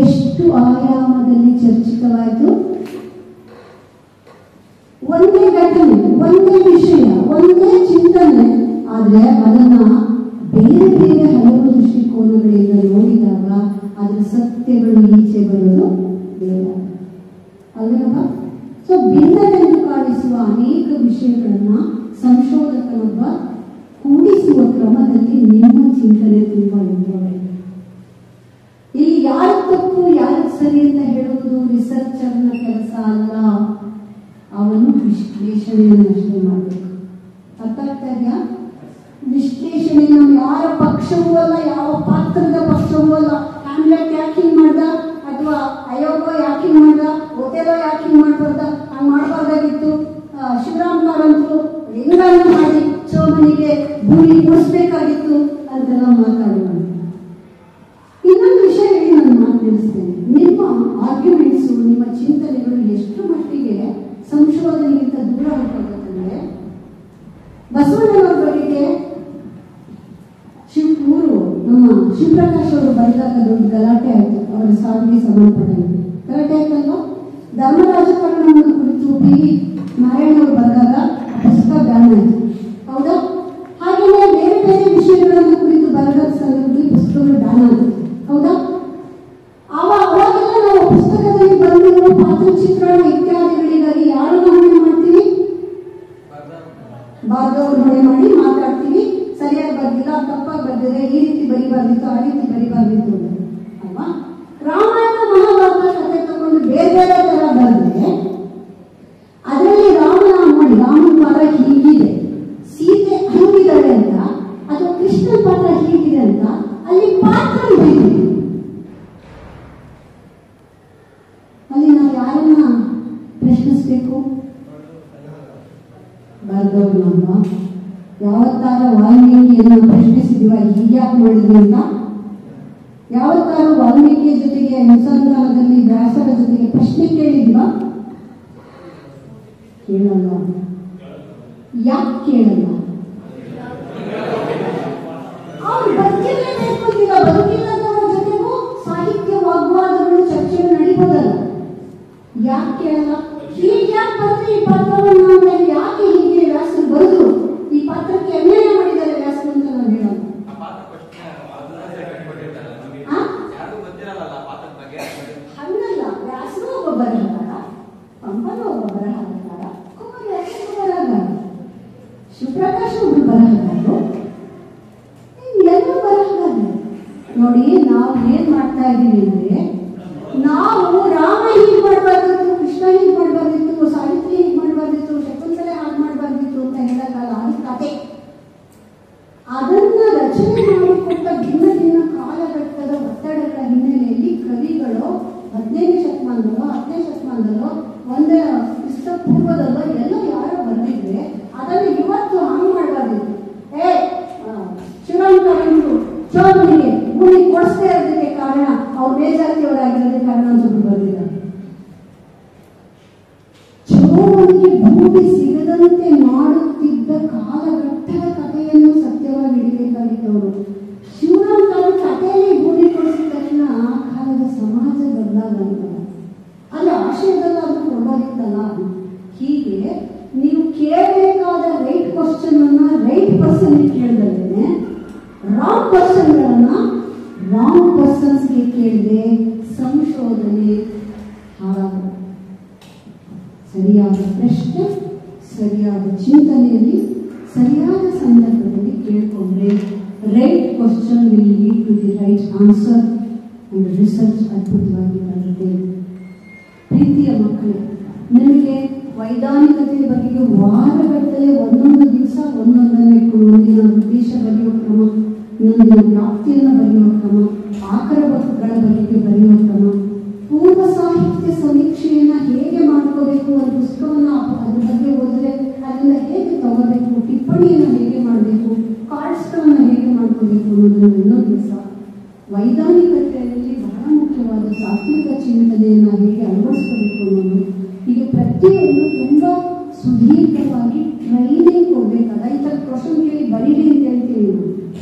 ಎಷ್ಟು ಆಯಾಮದಲ್ಲಿ ಚರ್ಚಿತವಾಯಿತು. ಒಂದೇ ಘಟನೆ, ಒಂದೇ ವಿಷಯ, ಒಂದೇ ಚಿಂತನೆ, ಆದ್ರೆ ಅದನ್ನ ಬೇರೆ ಬೇರೆ ಹಲವು ದೃಷ್ಟಿಕೋನಗಳಿಂದ ನೋಡಿದಾಗ ಅದರ ಸತ್ಯಗಳು ಈಚೆ ಬರೋದು ಬೇರೆ ಅಲ್ವೇನಪ್ಪ. ಸೊ ಭಿನ್ನವೆಂದು ಕಾಣಿಸುವ ಅನೇಕ ವಿಷಯಗಳನ್ನ ಸಂಶೋಧಕನೊಬ್ಬ ಕೂಡಿಸುವ ಕ್ರಮದಲ್ಲಿ ನಿಮ್ಮ ಚಿಂತನೆ ತುಂಬಾ ಇಂಪಾರ್ಟೆಂಟ್. ಇಲ್ಲಿ ಯಾರು ತಪ್ಪು ಯಾರು ಸರಿ ಅಂತ ಹೇಳುವುದು ರಿಸರ್ಚರ್ನ ಕೆಲಸ ಅಲ್ಲ, ಅವನು ವಿಶ್ಲೇಷಣೆಯನ್ನಷ್ಟೇ ಮಾಡಬೇಕು. ಅರ್ಥ ಆಗ್ತಾ ಇದೆಯಾ? ವಿಶ್ಲೇಷಣೆ ನಾವು ಯಾರ ಪಕ್ಷವೂ ಅಲ್ಲ, ಯಾವ ಪಾತ್ರದ ಪಕ್ಷವೂ ಅಲ್ಲ. ಹ್ಯಾಮ್ಲೆಟ್ ಯಾಕೆ ಹಿಂಗ್ ಮಾಡ್ದ, ಅಥವಾ ಅಯೋಗೋ ಯಾಕೆ ಹಿಂಗ್ ಮಾಡ್ದ, ಒತೆಲೋ ಯಾಕೆ ಹಿಂಗ್ ಮಾಡ್ಬಾರ್ದ, ಹಂಗ್ ಮಾಡ್ಬಾರ್ದಾಗಿತ್ತು, ಶಿವರಾಮ್ ಕಾರಂತರು ಹೆಂಗಾನು ಮಾಡಿ ಚೋಮನಿಗೆ ಭೂಮಿ ಕೊಡಿಸ್ಬೇಕಾಗಿತ್ತು ಅಂತೆಲ್ಲ ಮಾತಾಡೋಣ. ಇನ್ನೊಂದು ವಿಷಯ ಹೇಳಿ ನಾನು ಮಾತು ತಿಳಿಸ್ತೇನೆ. ನಿಮ್ಮ ಆರ್ಗ್ಯುಮೆಂಟ್ಸು, ನಿಮ್ಮ ಚಿಂತನೆಗಳು ಎಷ್ಟು ಮಟ್ಟಿಗೆ ಸಂಶೋಧನೆಗಿಂತ ದೂರ ಹೋಗ್ಬೇಕಂದ್ರೆ, ಬಸವಣ್ಣನವರ ಬಗೆಗೆ ನಮ್ಮ ಶಿವಪ್ರಕಾಶ್ ಅವರು ಬರೆದಾಗ ದೊಡ್ಡ ಗಲಾಟೆ ಆಯ್ತು. ಅವರ ಸಾವಿಗೆ ಸಂಬಂಧಪಟ್ಟಂತೆ ಗಲಾಟೆ ಆಯ್ತಲ್ವಾ. ಧರ್ಮ ರಾಜಕಾರಣವನ್ನು ಕುರಿತು ಟಿ.ವಿ. ನಾರಾಯಣ ಅವರು ಬರೆದಾಗ ಪುಸ್ತಕ ಬ್ಯಾನ್ ಆಯ್ತು, ಹೌದಾ? ಹಾಗೆಯೇ ಬೇರೆ ಬೇರೆ ವಿಷಯಗಳನ್ನು ಕುರಿತು ಬರೆದ ಸಂದರ್ಭದಲ್ಲಿ ಪುಸ್ತಕಗಳು ಬ್ಯಾನ್ ಆಗುತ್ತೆ, ಹೌದಾ? ಅವಾಗೆಲ್ಲ ನಾವು ಪುಸ್ತಕದಲ್ಲಿ ಬರೆದಿರುವ ಪಾತ್ರ ಚಿತ್ರಣ ಇತ್ಯಾದಿಗಳಿಗಾಗಿ ಯಾರನ್ನು ಹೊಣೆ ಮಾಡ್ತೀವಿ? ಭಾಗವನ್ನು ಹೊಣೆ ಮಾಡಿ ಮಾತಾಡ್ತೀವಿ. ಸರಿಯಾಗಿ ಬರ್ದಿಲ್ಲ, ತಪ್ಪಾಗಿ ಬರ್ದಿದೆ, ಈ ರೀತಿ ಬರಿಬಾರ್ದಿತ್ತು, ಆ ರೀತಿ ಬರಿಬಾರ್ದಿತ್ತು ಅಲ್ವಾ. ರಾಮಾಯಣ ಮಹಾಭಾರತ ಕಥೆ ತಗೊಂಡು ಬೇರೆ ಬೇರೆ ತರ ಬರೆದ್ರೆ ಅದರಲ್ಲಿ ರಾಮನ ನೋಡಿ, ರಾಮನ ಪಾತ್ರ ಹೀಗಿದೆ, ಸೀತೆ ಹೀಗಿದ್ದಾಳೆ ಅಂತ, ಅಥವಾ ಕೃಷ್ಣನ ಪಾತ್ರ ಹೀಗಿದೆ ಅಂತ ಅಲ್ಲಿ ಪಾತ್ರ ಇದೆ. ಅಲ್ಲಿ ನಾವು ಯಾರನ್ನ ಪ್ರಶ್ನಿಸ್ಬೇಕು? ಬರ್ದವ್ರನ್ನ. ಯಾವತ್ತಾರ ವಾಲ್ಮೀಕಿಯನ್ನು ಪ್ರಶ್ನಿಸಿದೀವ ಹೀಗ್ಯಾಕೆ ಮಾಡಿದ್ವಿ ಅಂತ? ಯಾವತ್ತಾರು ವಾಲ್ಮೀಕಿಯ ಜೊತೆಗೆ ಅನುಸಂಧಾನದಲ್ಲಿ ವ್ಯಾಸರ ಜೊತೆಗೆ ಪ್ರಶ್ನೆ ಕೇಳಿದ್ವಾ? ಕೇಳಲ್ಲ. ಯಾಕೆ ಕೇಳಲ್ಲ? ಅವ್ರು ಬದುಕಿಲ್ಲ, ಬದುಕಿಲ್ಲದವರ ಜೊತೆಗೂ ಸಾಹಿತ್ಯ ವಾಗ್ವಾದಗಳು, ಚರ್ಚೆಗಳು ನಡೀಬೋದಲ್ಲ. ಯಾಕೆ ಕೇಳಲ್ಲ? ಹೀಗೆ ಯಾಕೆ ಬರ್ತದೆ ಈ ಪಾತ್ರವನ್ನು ಅಂದ್ರೆ, ಯಾಕೆ ಹೀಗೆ ವ್ಯಾಸರು ಬರೆದು ಈ ಪಾತ್ರಕ್ಕೆ ಅನ್ಯಾಯ ಮಾಡಿದ್ದಾರೆ ವ್ಯಾಸರು ಅಂತ ನಾನು ಹೇಳಲ್ಲ. ನೋಡಿ ನಾವು ಏನ್ ಮಾಡ್ತಾ ಇದೀವಿ ಅಂದ್ರೆ, ನಾವು ರಾಮ ಹೀಗ್ ಮಾಡಬಾರ್ದಿತ್ತು, ಕೃಷ್ಣ ಹೀಗ್ ಮಾಡಬಾರ್ದಿತ್ತು, ಸಾವಿತ್ರಿ ಹೀಗ್ ಮಾಡಬಾರ್ದಿತ್ತು, ಶಕುಂತಲೆ ಹಾಗೆ ಮಾಡಬಾರ್ದಿತ್ತು ಅಂತ ಹೇಳಕ್ಕಲ್ಲ. ಅದು ಕತೆ. ಅದನ್ನ ರಚನೆ ಮಾಡಿಕೊಟ್ಟ ಭಿನ್ನ ಭಿನ್ನ ಕಾಲಘಟ್ಟದ ಒತ್ತಡಗಳ ಹಿನ್ನೆಲೆಯಲ್ಲಿ ಕವಿಗಳು 15ನೇ ಶತಮಾನದಲ್ಲೋ 10ನೇ ಶತಮಾನದಲ್ಲೋ ಒಂದೇ ಕ್ರಿಸ್ತ ಪೂರ್ವದಲ್ಲೋ ಎಲ್ಲ ಯಾರೋ ಬಂದಿದ್ರೆ ಅದನ್ನು ಇವತ್ತು ಹಂಗ್ ಮಾಡಬಾರ್ದಿತ್ತು. ಶ್ರೀರಂಗರು ಚೋಮನಿಗೆ ಭೂಮಿ ಕೊಡಿಸದೇ ಇರೋದಕ್ಕೆ ಕಾರಣ ಅವ್ರು ಬೇಜಾತಿಯವರಾಗಿರೋದಕ್ಕೆ ಕಾರಣ ಅಂತ ಬರ್ದಿದ್ದಾರೆ. ಚೋಮನಿಗೆ ಭೂಮಿ ಸಿಗದಂತೆ ಮಾಡುತ್ತಿದ್ದ ಕಾಲಘಟ್ಟದ ಕಥೆಯನ್ನು ಸತ್ಯವಾಗಿ ಹಿಡಿಬೇಕಾಗಿದ್ದವರು. ಶಿವರಾಮ್ ಕಥೆಯಲ್ಲಿ ಭೂಮಿ ಕೊಡಿಸಿದ ತಕ್ಷಣ ಆ ಕಾಲದ ಸಮಾಜ ಬದಲಾಗಲ್ಲ, ಅಲ್ಲಿ ಆಶಯದಲ್ಲ ಅದು ಕೊಡೋದಿತ್ತಲ್ಲ. ಹೀಗೆ ನೀವು ಕೇಳಬೇಕಾದ ರೈಟ್ ಕ್ವಶನ್ ಅನ್ನ ರೈಟ್ ಪರ್ಸನ್ ಕೇಳಿದ್ರೆ, ರಾಂಗ್ ಪರ್ಸನ್ಗಳನ್ನ ರಾಂಗ್ ಪರ್ಸನ್ಸ್ಗೆ ಕೇಳಿದೆ ಸಂಶೋಧನೆ ಹಾಳಾಗುತ್ತೆ. ಸರಿಯಾದ ಪ್ರಶ್ನೆ ಸರಿಯಾದ ಚಿಂತನೆಯಲ್ಲಿ ಸರಿಯಾದ ಸಂದರ್ಭದಲ್ಲಿ ಕೇಳಿಕೊಂಡ್ರೆ right question will lead to the right answer and research ಅದ್ಭುತವಾಗಿ ಬರುತ್ತೆ. ಪ್ರೀತಿಯ ಮಕ್ಕಳೇ, ನಿಮಗೆ ವೈಧಾನಿಕತೆಯ ಬಗೆಗೆ ವಾರಗಟ್ಟಲೆ ಒಂದೊಂದು ದಿವಸ ಒಂದೊಂದನ್ನು ಇಟ್ಕೊಂಡು ಒಂದಿನ ಉದ್ದೇಶ ಬರೆಯುವ ಕ್ರಮ, ಇನ್ನೊಂದಿನ ವ್ಯಾಪ್ತಿಯನ್ನು ಬರೆಯುವ ಕ್ರಮ, ಆಕರಗಳ ಬಗೆಗೆ ಬರೆಯುವ ಕ್ರಮ, ಪೂರ್ವ ಸಾಹಿತ್ಯ ಸಮೀಕ್ಷೆಯನ್ನ ಹೇಗೆ ಮಾಡ್ಕೋಬೇಕು, ಒಂದು ಪುಸ್ತಕವನ್ನ ಅದ್ರ ಬಗ್ಗೆ ಓದಿದ್ರೆ ಅದನ್ನ ಹೇಗೆ ತಗೋಬೇಕು, ಟಿಪ್ಪಣಿಯನ್ನು ಹೇಗೆ ಮಾಡಬೇಕು, ಕಾರ್ಡ್ಸ್ಗಳನ್ನ ಹೇಗೆ ಮಾಡ್ಕೋಬೇಕು ಅನ್ನೋದನ್ನ ಇನ್ನೊಂದು ದಿವಸ. ವೈಧಾನಿಕತೆಯಲ್ಲಿ ಬಹಳ ಮುಖ್ಯವಾದ ಸಾತ್ವಿಕ ಚಿಂತನೆಯನ್ನ ಹೇಗೆ ಅಳವಡಿಸ್ಕೋಬೇಕು ಅನ್ನೋದು, ಹೀಗೆ ಪ್ರತಿಯೊಂದು ತುಂಬಾ ಸುದೀರ್ಘವಾಗಿ ಟ್ರೈನಿಂಗ್ ಕೊಡ್ಬೇಕಾದ. ಈ ಥರ ಕ್ವಶನ್ ಕೇಳಿ ಬರೀರಿ ಅಂತ ಹೇಳ್ತೀವಿ ನಾವು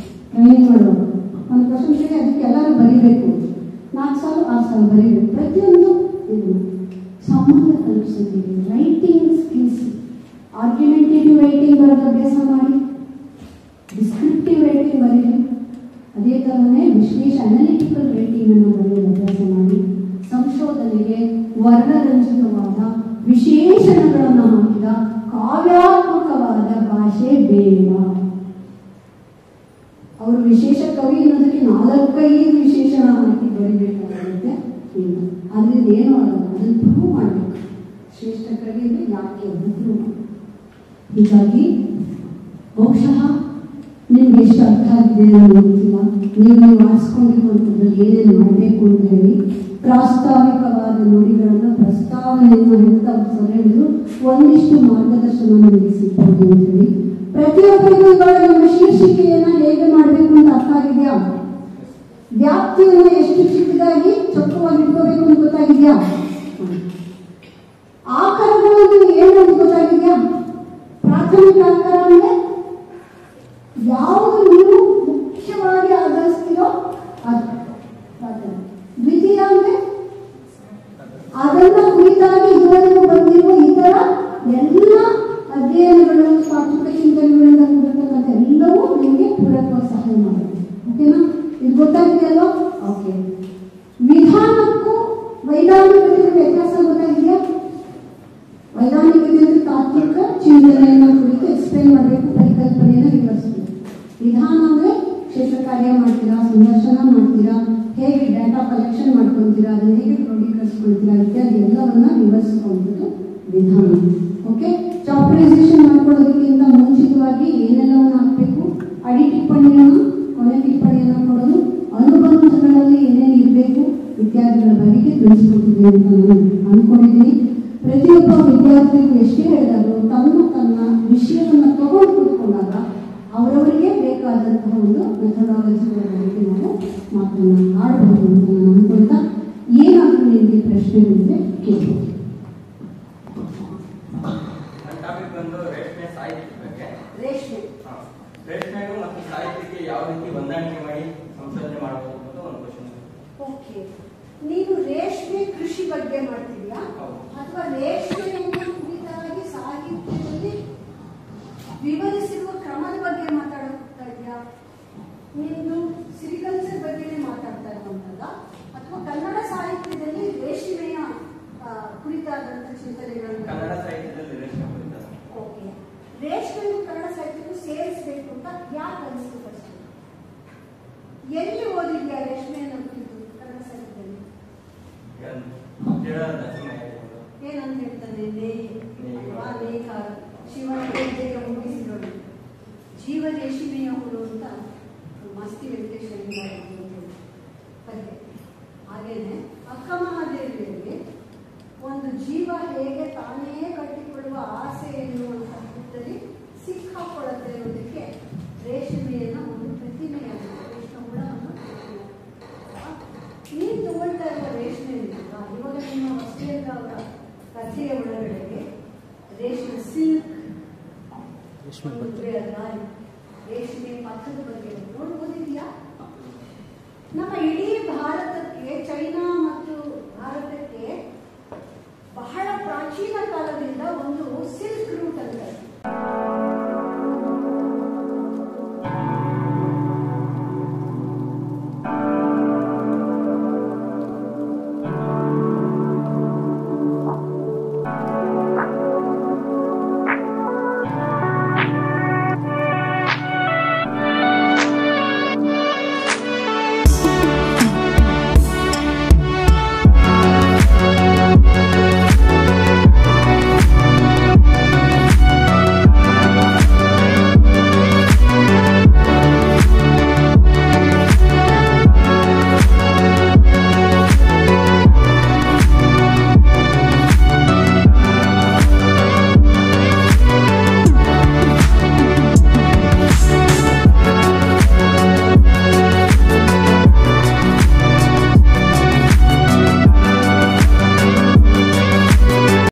ಟ್ರೈನಿಂಗ್ ಮಾಡುವಾಗ. ಒಂದು ಕ್ವಶನ್ ಕೇಳಿ ಅದಕ್ಕೆ ಎಲ್ಲರೂ ಬರೀಬೇಕು, 4 ಸಾಲು 6 ಸಾಲು ಬರೀಬೇಕು. ಪ್ರತಿಯೊಂದು ಇದು ಸಂಬಂಧ ಕಲಿಸೋದಿದೆ. ರೈಟಿಂಗ್ ಸ್ಕಿಲ್ಸ್, ಆರ್ಗ್ಯುಮೆಂಟೇಟಿವ್ ರೈಟಿಂಗ್ ಬರೋದು ಅಭ್ಯಾಸ ಮಾಡಿ, ಡಿಸ್ಕ್ರಿಪ್ಟಿವ್ ರೈಟಿಂಗ್ ಬರೀರಿ. ಅದೇ ಥರನೇ ಅನಾಲಿಟಿಕಲ್ ರೈಟಿಂಗ್ ಅನ್ನು ಬರೆಯೋದು ಅಭ್ಯಾಸ ಮಾಡಿ. ಸಂಶೋಧನೆಗೆ ವರ್ಣರಂಜಿತವಾದ ವಿಶೇಷಣಗಳನ್ನು ಹಾಕಿದ ಕಾವ್ಯಾತ್ಮಕವಾದ ಭಾಷೆ ಬೇಡ. ಅವರು ವಿಶೇಷ ಕವಿ ಅನ್ನೋದಕ್ಕೆ 4-5 ವಿಶೇಷಣ ಹಾಕಿ ಬರೀಬೇಕಾಗುತ್ತೆ. ಅದರಿಂದ ಏನೂ ಆಗಲ್ಲ, ಅದನ್ನು ಪ್ರೂವ್ ಮಾಡಬೇಕು. ಶ್ರೇಷ್ಠ ಕವಿ ಅಂದರೆ ಯಾಕೆ ಅದನ್ನು ಪ್ರೂವ್ ಮಾಡಬೇಕು. ಹೀಗಾಗಿ ಬಹುಶಃ ನಿಮ್ಗೆ ಎಷ್ಟು ಅರ್ಥ ಆಗಿದೆ ಅನ್ನೋದು ಗೊತ್ತಿಲ್ಲ. ನೀವು ಆರಿಸ್ಕೊಂಡಿರುವಂಥದ್ದು ಏನೇನು ಮಾಡಬೇಕು ಅಂತ ಹೇಳಿ ಪ್ರಾಸ್ತಾವಿಕವಾದ ನುಡಿಗಳನ್ನು ಪ್ರಸ್ತಾವನೆಯನ್ನು ಹೇಳ್ತಾ ಸಲಹೆಗಳು ಒಂದಿಷ್ಟು ಮಾರ್ಗದರ್ಶನ ನಿಮಗೆ ಸಿಗ್ಬೋದು ಅಂತ ಹೇಳಿ. ಪ್ರತಿಯೊಬ್ಬರಿಗೂ ಇವಾಗ ನಿಮ್ಮ ಶೀರ್ಷಿಕೆಯನ್ನ ಹೇಗೆ ಮಾಡಬೇಕು ಅಂತ ಅರ್ಥ ಆಗಿದೆಯಾ? ವ್ಯಾಪ್ತಿಯನ್ನು ಎಷ್ಟು ಚಿಕ್ಕದಾಗಿ ಚೊಕ್ಕವಾಗಿ ಇಟ್ಕೋಬೇಕು ಅಂತ ಗೊತ್ತಾಗಿದೆಯಾ? ಆಕಾರಗಳು ಏನು ಅಂತ ಗೊತ್ತಾಗಿದೆಯಾ? ಪ್ರಾಥಮಿಕ ಆಕಾರ ಅಂದ್ರೆ ಯಾವುದು ನೀವು ಮುಖ್ಯವಾಗಿ ಆಧರಿಸ್ತೀರೋ ಅದು ಪ್ರಾಥಮಿಕ. ದ್ವಿತೀಯ ಅಂದ್ರೆ ಅದನ್ನ ಕುರಿತಾಗಿ ಇದುವರೆಗೂ ಬಂದಿರುವ ಇತರ ಎಲ್ಲ ಅಧ್ಯಯನಗಳು, ತಾತ್ವಿಕ ಚಿಂತನೆಗಳಿಂದ ಕೂಡಿರ್ತಕ್ಕಂಥ ಎಲ್ಲವೂ ನಿಮಗೆ ಪೂರಕವಾಗಿ ಸಹಾಯ ಮಾಡುತ್ತೆ. ಓಕೆನಾ? ಇದು ಗೊತ್ತಾಗಿದೆಯಲ್ವ? ಓಕೆ. ವಿಧಾನಕ್ಕೂ ವೈಧಾನಿಕತೆಗೂ ವ್ಯತ್ಯಾಸ ಗೊತ್ತಾಗಿದೆಯಾ? ವೈಧಾನಿಕತೆ ಅಂದ್ರೆ ತಾತ್ವಿಕ ಚಿಂತನೆಯನ್ನು ಕುರಿತು ಎಕ್ಸ್ಪ್ಲೇನ್ ಮಾಡಬೇಕು, ಪರಿಕಲ್ಪನೆಯನ್ನು ವಿವರಿಸಬೇಕು. ವಿಧಾನ ಅಂದ್ರೆ ಕ್ಷೇತ್ರ ಕಾರ್ಯ ಮಾಡ್ತೀರಾ, ಸಂದರ್ಶನ ಮಾಡ್ತೀರಾ, ಹೇಗೆ ಡಾಟಾ ಕಲೆಕ್ಷನ್ ಮಾಡ್ಕೊಳ್ತೀರಾ, ಅದನ್ನ ಹೇಗೆ ಕ್ರೋಢೀಕರಿಸ್ಕೊಳ್ತೀರಾ ಇತ್ಯಾದಿ ಎಲ್ಲವನ್ನ ವಿವರಿಸಿಕೊಳ್ಳುವುದು ವಿಧಾನ. ಓಕೆ. ಚಾಪ್ಟರೈಸೇಷನ್ ಮಾಡ್ಕೊಳ್ಳೋದಕ್ಕಿಂತ ಮುಂಚಿತವಾಗಿ ಏನೆಲ್ಲವನ್ನ ಹಾಕಬೇಕು, ಅಡಿ ಟಿಪ್ಪಣಿಯನ್ನು, ಕೊನೆ ಟಿಪ್ಪಣಿಯನ್ನು ಕೊಡೋದು, ಅನುಬಂಧಗಳಲ್ಲಿ ಏನೇನು ಇರಬೇಕು ಇತ್ಯಾದಿಗಳ ಬಗೆಗೆ ತಿಳಿಸ್ಕೊಟ್ಟಿದೆ ಅಂತ ನಾನು ಅಂದ್ಕೊಂಡಿದ್ದೀನಿ. ಪ್ರತಿಯೊಬ್ಬ ವಿದ್ಯಾರ್ಥಿಗೂ ಎಷ್ಟೇ ಹೇಳಿದಾಗಲೂ ತನ್ನ ವಿಷಯವನ್ನು ತಗೊಂಡು ಕೂತ್ಕೊಂಡಾಗ ಅವರವರಿಗೆ ಬೇಕಾದಂತಹ ಒಂದು ಮೆಥಡಾಲಜಿಗಳ ಬಗ್ಗೆ ನಾವು ಮಾತನ್ನ ಆಡಬಹುದು ಅಂತ ನಾನು ಅನ್ಕೊಳ್ತಾ, ಏನಾದರೂ ನಿಮಗೆ ಪ್ರಶ್ನೆಗಳಿದ್ರೆ ಕೇಳ್ಬೋದು. ಟಾಪಿಕ್ ಬಂದು ರೇಷ್ಮೆ ಸಾಹಿತ್ಯ ಬಗ್ಗೆ. ರೇಷ್ಮೆಗೂ ಮತ್ತು ಸಾಹಿತ್ಯಕ್ಕೆ ಯಾವ ರೀತಿ ಹೊಂದಾಣಿಕೆ ಮಾಡಿ ಸಂಶೋಧನೆ ಮಾಡಬಹುದು ಅಂತ ಒಂದು ಕ್ವಶನ್. ಓಕೆ. ನೀವು ರೇಷ್ಮೆ ಕೃಷಿ ಬಗ್ಗೆ ಮಾಡ್ತೀರಾ ಅಥವಾ ರೇಷ್ಮೆಯನ್ನು ಕುರಿತಾಗಿ ಸಾಹಿತ್ಯದಲ್ಲಿ ವಿವರಿಸಿರುವ ಕ್ರಮದ ಬಗ್ಗೆ ಮಾತಾಡ್ತಾ ಇದೆಯಾ? ನಿಮ್ದು ಸಿರಿಕಲ್ಚರ್ ಬಗ್ಗೆನೇ ಮಾತಾಡ್ತಾ ಇರುವಂತಲ್ಲ, ಅಥವಾ ಕನ್ನಡ ಸಾಹಿತ್ಯದಲ್ಲಿ ರೇಷ್ಮೆಯ ಕುರಿತಾದಂತಹ ಚಿಂತನೆಗಳು? ಕನ್ನಡ ಸಾಹಿತ್ಯದಲ್ಲಿ ರೇಷ್ಮೆ ಕುರಿತಾದ. ಓಕೆ. ರೇಷ್ಮೆಯನ್ನು ಕನ್ನಡ ಸಾಹಿತ್ಯಕ್ಕೂ ಸೇರಿಸಬೇಕು ಅಂತ ಯಾಕೆ ಅನಿಸ್ತು? ಫಸ್ಟ್ ಎಲ್ಲಿ ಓದಿದ್ಯಾ ರೇಷ್ಮೆ ಹೇಗೆ ತಾನೇ ಕಟ್ಟಿಕೊಳ್ಳುವ ಆಸೆ ಎನ್ನುವಂಥ ಹಂತದಲ್ಲಿ ಸಿಕ್ಕಾಕೊಳ್ಳುತ್ತೆ ಅನ್ನೋದಕ್ಕೆ ರೇಷ್ಮೆಯನ್ನು ಒಂದು ಪ್ರತಿಮೆಯಾಗಿದೆ. ರೇಷ್ಮೆ ಹುಳವನ್ನು ನೀನು ತಗೊಳ್ತಾ ಇರುವ ರೇಷ್ಮೆ ಇವಾಗ ನಿಮ್ಮ ವಸ್ತಿಯಲ್ಲ ಅವರ ಕಥೆಯ ಒಳಗಡೆಗೆ ರೇಷ್ಮೆ ಸಿಲ್ಕ್ ರೇಷ್ಮೆ ಪಥದ ಬಗ್ಗೆ ನೋಡ್ಬೋದಿದೆಯಾ? ನಮ್ಮ ಇಡೀ ಭಾರತಕ್ಕೆ, ಚೈನಾ ಮತ್ತು ಭಾರತಕ್ಕೆ ಬಹಳ ಪ್ರಾಚೀನ ಕಾಲದಿಂದ ಒಂದು ಸಿಲ್ಕ್ ರೂಟ್ ಅಂತ